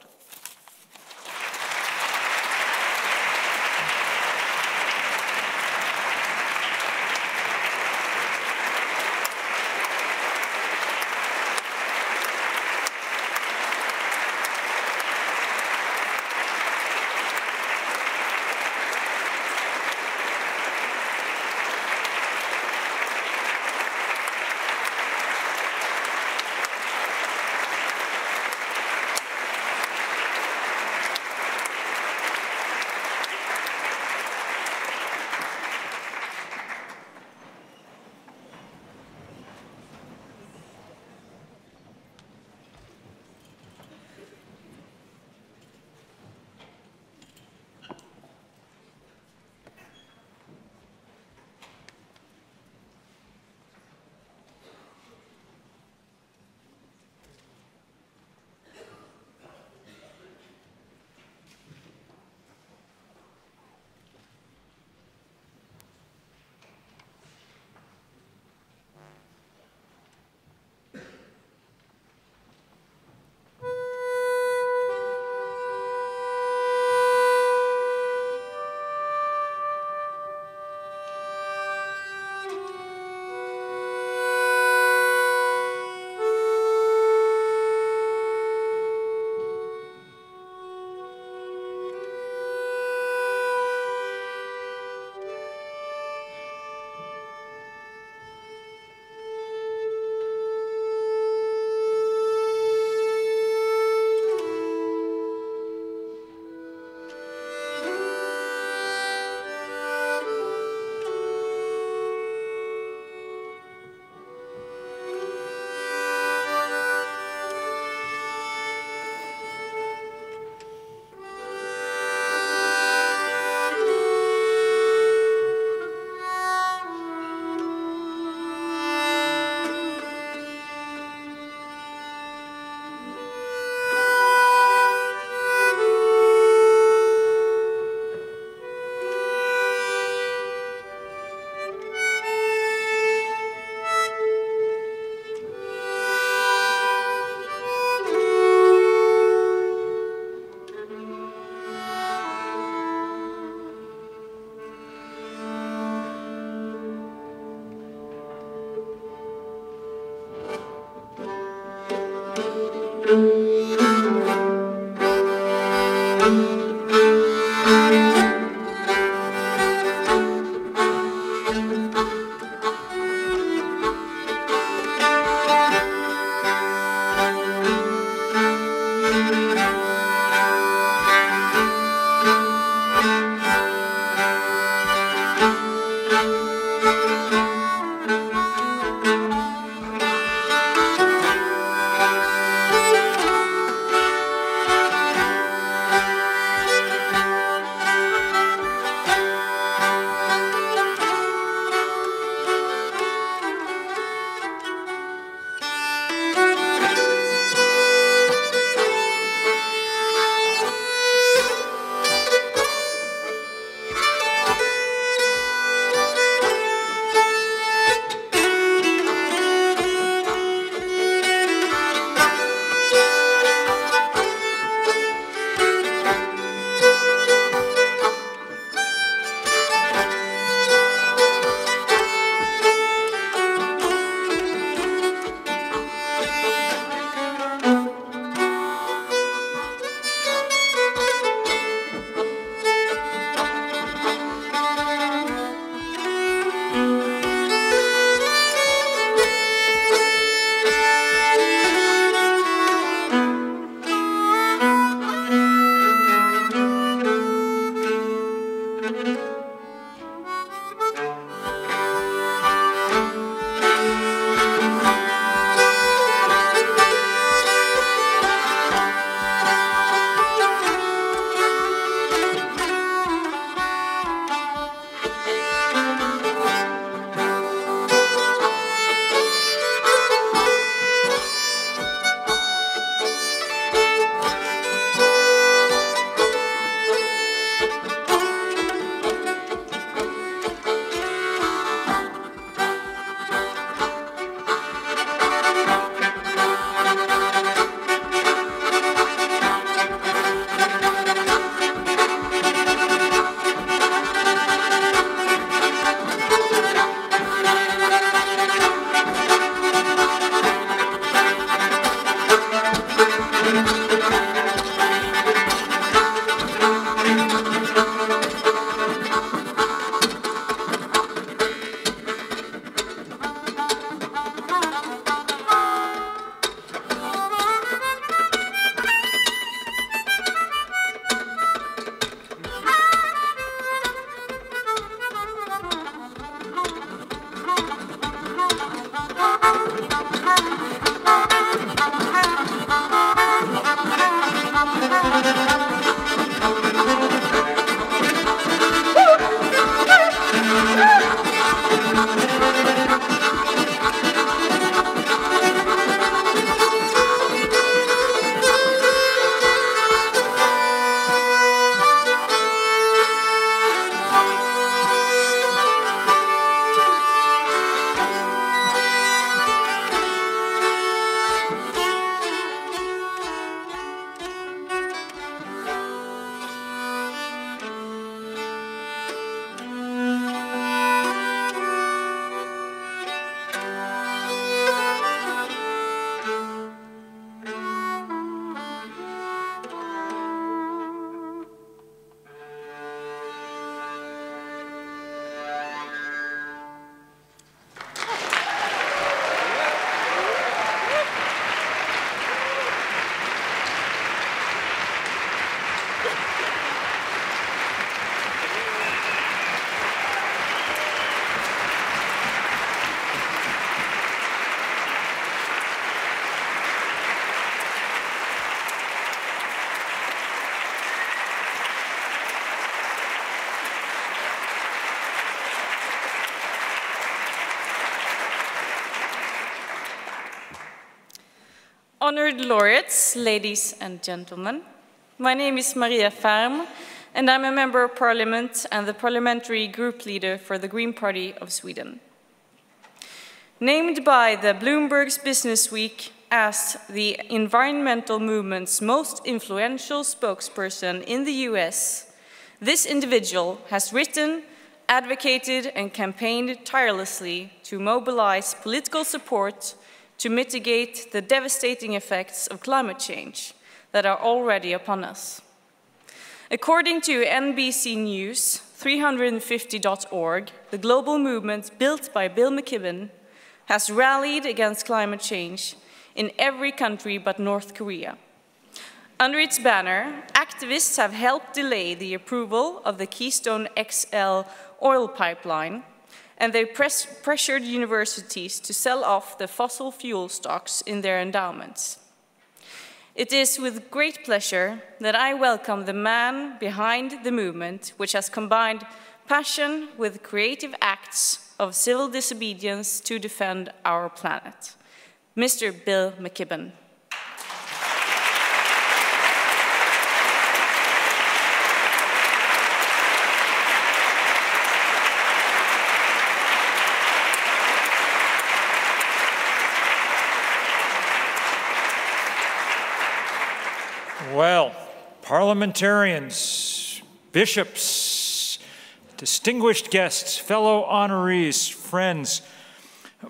Honored laureates, ladies and gentlemen, my name is Maria Färm, and I'm a member of parliament and the parliamentary group leader for the Green Party of Sweden. Named by the Bloomberg's Business Week as the environmental movement's most influential spokesperson in the US, this individual has written, advocated, and campaigned tirelessly to mobilize political support to mitigate the devastating effects of climate change that are already upon us. According to NBC News 350.org, the global movement built by Bill McKibben has rallied against climate change in every country but North Korea. Under its banner, activists have helped delay the approval of the Keystone XL oil pipeline, and they pressured universities to sell off the fossil fuel stocks in their endowments. It is with great pleasure that I welcome the man behind the movement, which has combined passion with creative acts of civil disobedience to defend our planet, Mr. Bill McKibben. Well, parliamentarians, bishops, distinguished guests, fellow honorees, friends,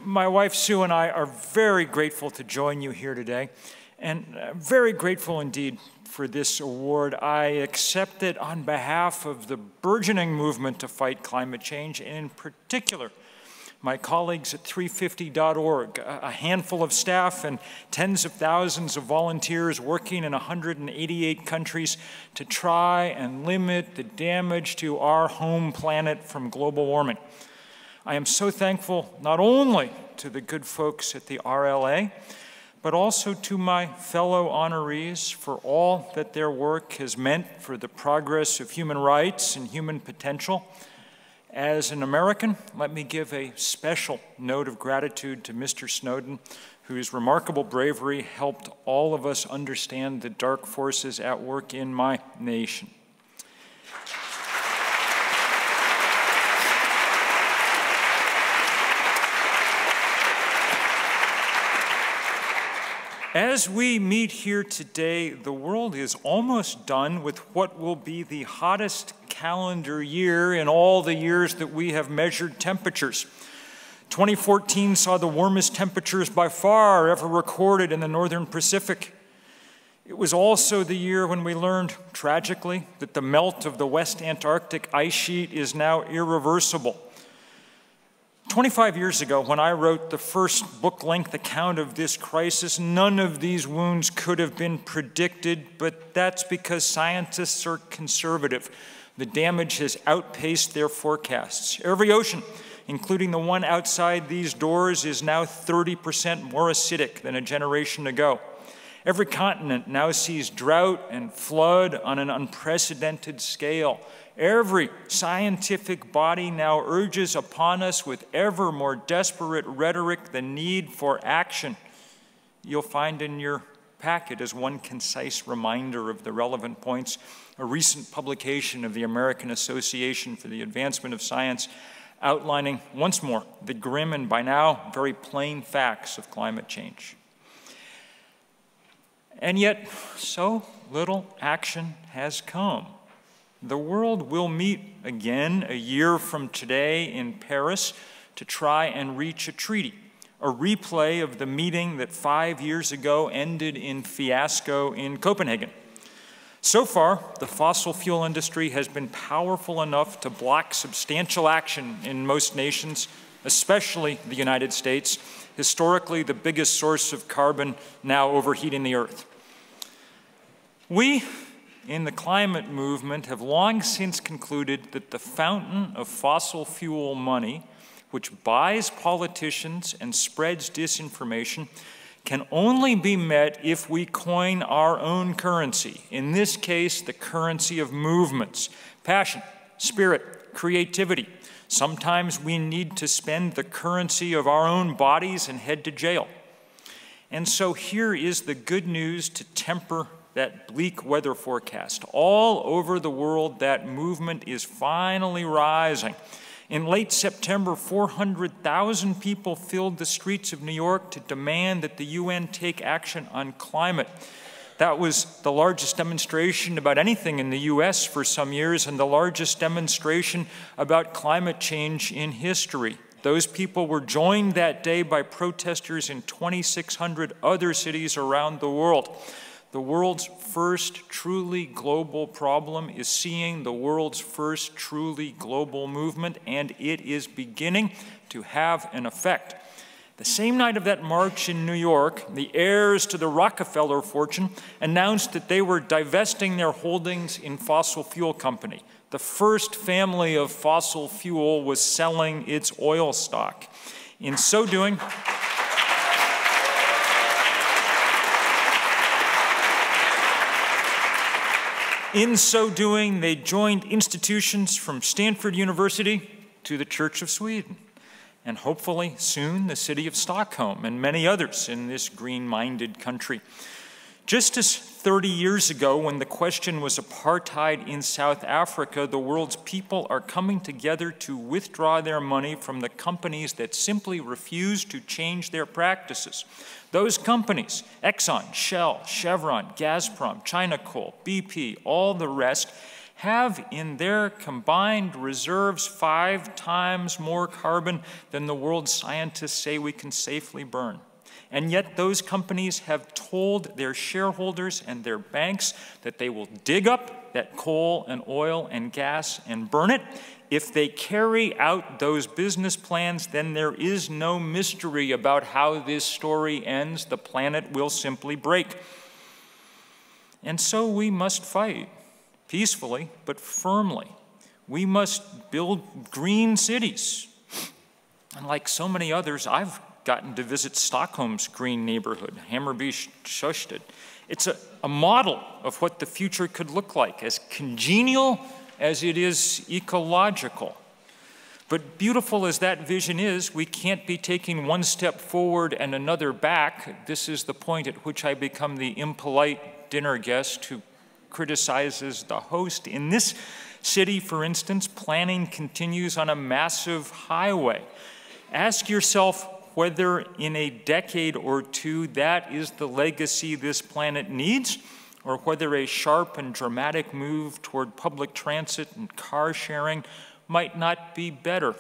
my wife Sue and I are very grateful to join you here today, and very grateful indeed for this award. I accept it on behalf of the burgeoning movement to fight climate change, and in particular, my colleagues at 350.org, a handful of staff and tens of thousands of volunteers working in 188 countries to try and limit the damage to our home planet from global warming. I am so thankful not only to the good folks at the RLA, but also to my fellow honorees for all that their work has meant for the progress of human rights and human potential. As an American, let me give a special note of gratitude to Mr. Snowden, whose remarkable bravery helped all of us understand the dark forces at work in my nation. As we meet here today, the world is almost done with what will be the hottest calendar year in all the years that we have measured temperatures. 2014 saw the warmest temperatures by far ever recorded in the Northern Pacific. It was also the year when we learned, tragically, that the melt of the West Antarctic ice sheet is now irreversible. 25 years ago, when I wrote the first book-length account of this crisis, none of these wounds could have been predicted, but that's because scientists are conservative. The damage has outpaced their forecasts. Every ocean, including the one outside these doors, is now 30% more acidic than a generation ago. Every continent now sees drought and flood on an unprecedented scale. Every scientific body now urges upon us with ever more desperate rhetoric the need for action. You'll find in your packet, as one concise reminder of the relevant points, a recent publication of the American Association for the Advancement of Science outlining once more the grim and by now very plain facts of climate change. And yet, so little action has come. The world will meet again a year from today in Paris to try and reach a treaty, a replay of the meeting that 5 years ago ended in fiasco in Copenhagen. So far, the fossil fuel industry has been powerful enough to block substantial action in most nations, especially the United States, historically the biggest source of carbon now overheating the Earth. We, in the climate movement, have long since concluded that the fountain of fossil fuel money, which buys politicians and spreads disinformation, can only be met if we coin our own currency, in this case, the currency of movements, passion, spirit, creativity. Sometimes we need to spend the currency of our own bodies and head to jail. And so here is the good news to temper that bleak weather forecast. All over the world, that movement is finally rising. In late September, 400,000 people filled the streets of New York to demand that the UN take action on climate. That was the largest demonstration about anything in the US for some years, and the largest demonstration about climate change in history. Those people were joined that day by protesters in 2,600 other cities around the world. The world's first truly global problem is seeing the world's first truly global movement, and it is beginning to have an effect. The same night of that march in New York, the heirs to the Rockefeller fortune announced that they were divesting their holdings in fossil fuel company. The first family of fossil fuel was selling its oil stock. In so doing, they joined institutions from Stanford University to the Church of Sweden, and hopefully soon the city of Stockholm and many others in this green-minded country. Just as 30 years ago, when the question was apartheid in South Africa, the world's people are coming together to withdraw their money from the companies that simply refuse to change their practices. Those companies, Exxon, Shell, Chevron, Gazprom, China Coal, BP, all the rest, have in their combined reserves 5 times more carbon than the world's scientists say we can safely burn. And yet those companies have told their shareholders and their banks that they will dig up that coal and oil and gas and burn it. If they carry out those business plans, then there is no mystery about how this story ends. The planet will simply break. And so we must fight, peacefully but firmly. We must build green cities. And like so many others, I've gotten to visit Stockholm's green neighborhood, Hammarby Sjöstad. It's a model of what the future could look like, as congenial as it is ecological. But beautiful as that vision is, we can't be taking one step forward and another back. This is the point at which I become the impolite dinner guest who criticizes the host. In this city, for instance, planning continues on a massive highway. Ask yourself whether in a decade or two that is the legacy this planet needs, or whether a sharp and dramatic move toward public transit and car sharing might not be better.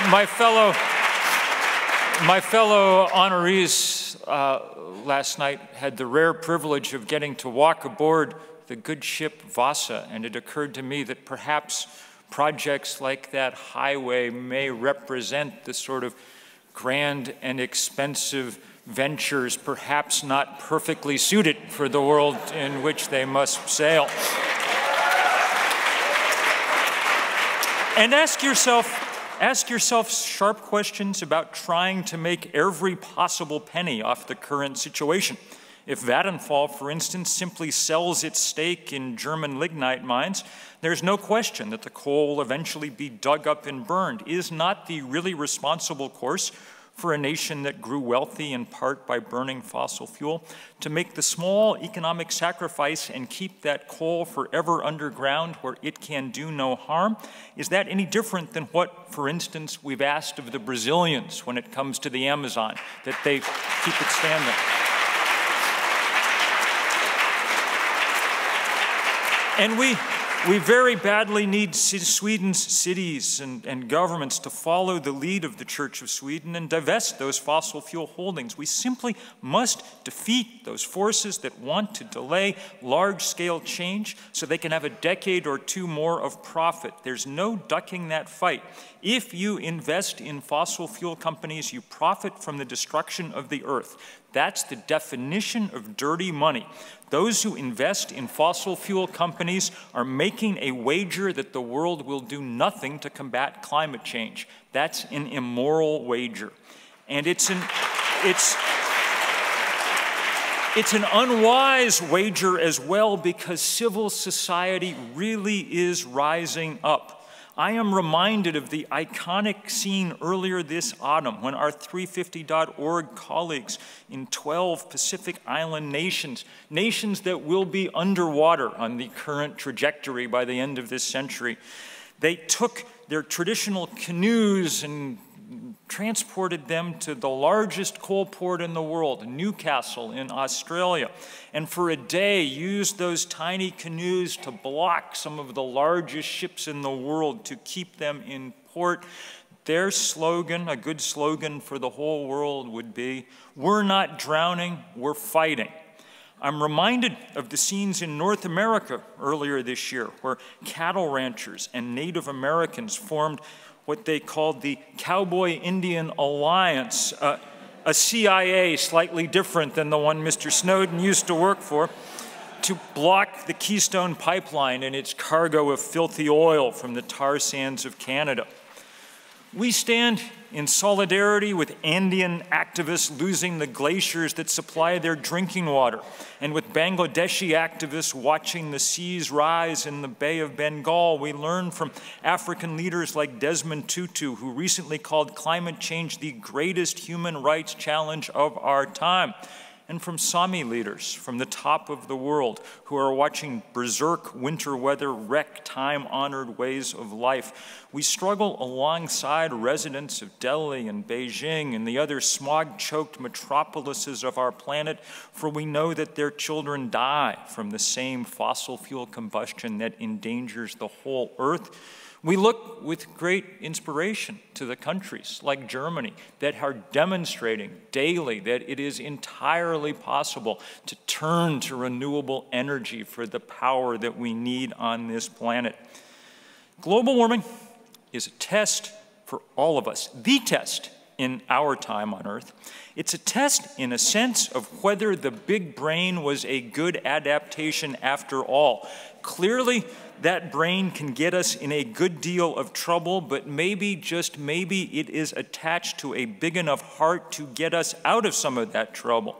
My fellow honorees last night had the rare privilege of getting to walk aboard the good ship Vasa, and it occurred to me that perhaps projects like that highway may represent the sort of grand and expensive ventures, perhaps not perfectly suited for the world in which they must sail. And ask yourself sharp questions about trying to make every possible penny off the current situation. If Vattenfall, for instance, simply sells its stake in German lignite mines, there's no question that the coal will eventually be dug up and burned. Is not the really responsible course for a nation that grew wealthy in part by burning fossil fuel to make the small economic sacrifice and keep that coal forever underground where it can do no harm? Is that any different than what, for instance, we've asked of the Brazilians when it comes to the Amazon, that they keep it standing? And we very badly need Sweden's cities and governments to follow the lead of the Church of Sweden and divest those fossil fuel holdings. We simply must defeat those forces that want to delay large-scale change so they can have a decade or two more of profit. There's no ducking that fight. If you invest in fossil fuel companies, you profit from the destruction of the earth. That's the definition of dirty money. Those who invest in fossil fuel companies are making a wager that the world will do nothing to combat climate change. That's an immoral wager. And it's an unwise wager as well, because civil society really is rising up. I am reminded of the iconic scene earlier this autumn when our 350.org colleagues in 12 Pacific Island nations that will be underwater on the current trajectory by the end of this century, they took their traditional canoes and transported them to the largest coal port in the world, Newcastle in Australia, and for a day used those tiny canoes to block some of the largest ships in the world to keep them in report. Their slogan, a good slogan for the whole world, would be, "We're not drowning, we're fighting." I'm reminded of the scenes in North America earlier this year, where cattle ranchers and Native Americans formed what they called the Cowboy Indian Alliance, a CIA slightly different than the one Mr. Snowden used to work for, to block the Keystone Pipeline and its cargo of filthy oil from the tar sands of Canada. We stand in solidarity with Andean activists losing the glaciers that supply their drinking water, and with Bangladeshi activists watching the seas rise in the Bay of Bengal. We learn from African leaders like Desmond Tutu, who recently called climate change the greatest human rights challenge of our time, and from Sami leaders from the top of the world who are watching berserk winter weather wreck time-honored ways of life. We struggle alongside residents of Delhi and Beijing and the other smog-choked metropolises of our planet, for we know that their children die from the same fossil fuel combustion that endangers the whole earth. We look with great inspiration to the countries like Germany that are demonstrating daily that it is entirely possible to turn to renewable energy for the power that we need on this planet. Global warming is a test for all of us, the test in our time on Earth. It's a test in a sense of whether the big brain was a good adaptation after all. Clearly, that brain can get us in a good deal of trouble, but maybe, just maybe, it is attached to a big enough heart to get us out of some of that trouble.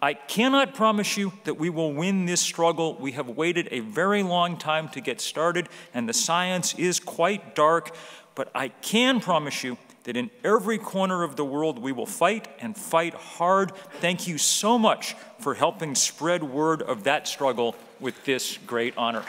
I cannot promise you that we will win this struggle. We have waited a very long time to get started, and the science is quite dark, but I can promise you that in every corner of the world we will fight and fight hard. Thank you so much for helping spread word of that struggle with this great honor.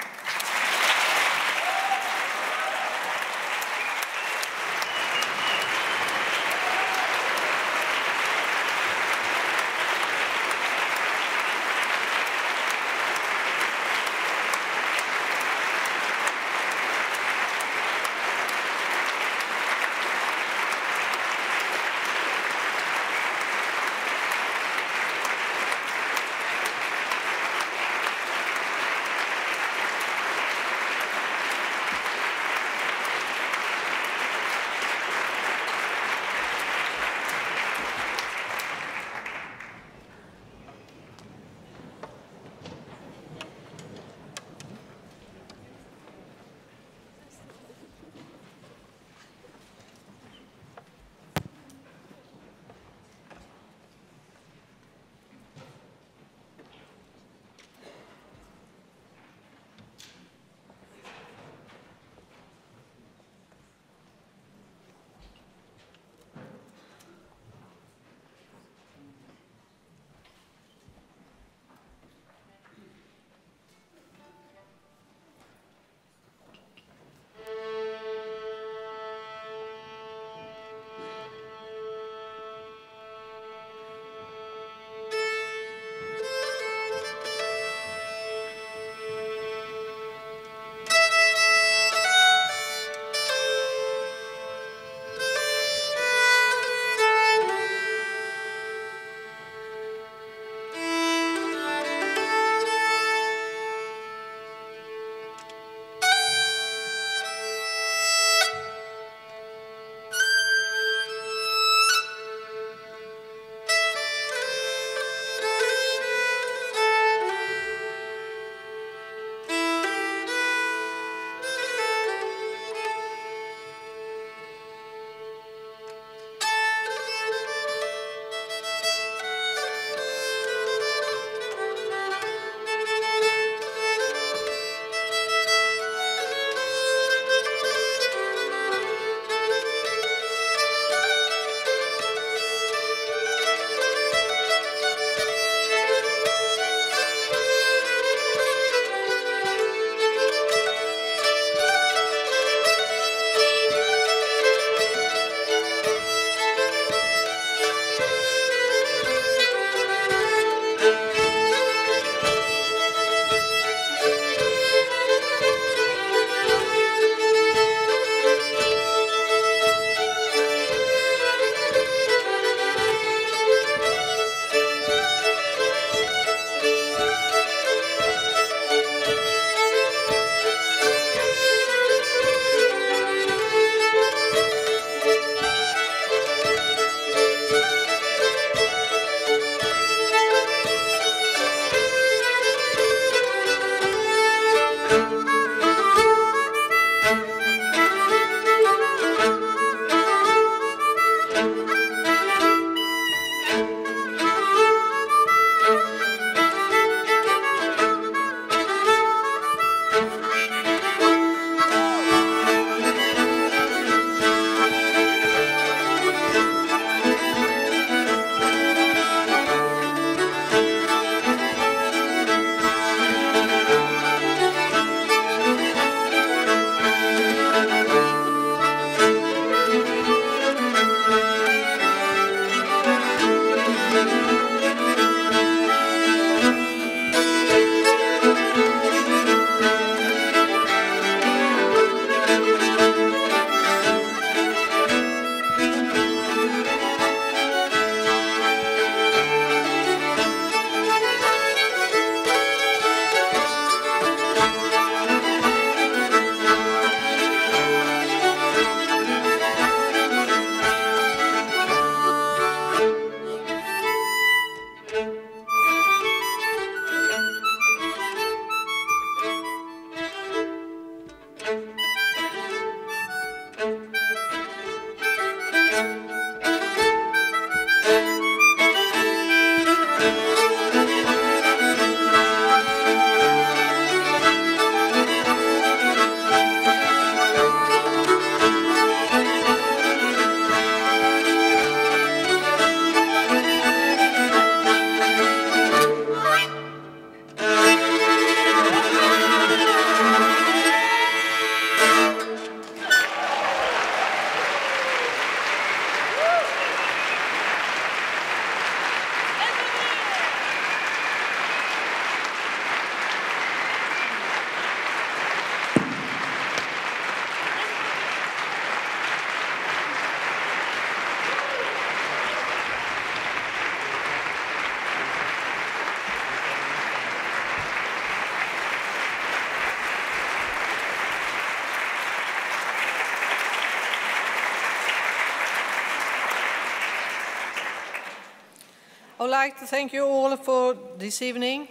I would like to thank you all for this evening.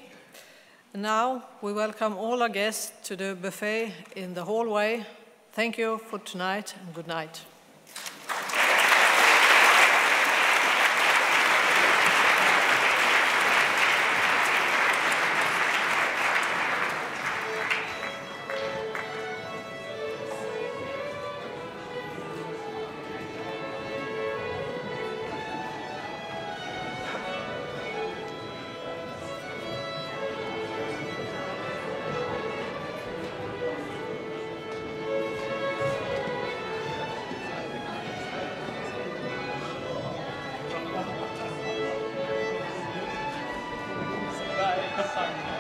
And now we welcome all our guests to the buffet in the hallway. Thank you for tonight and good night. Bye.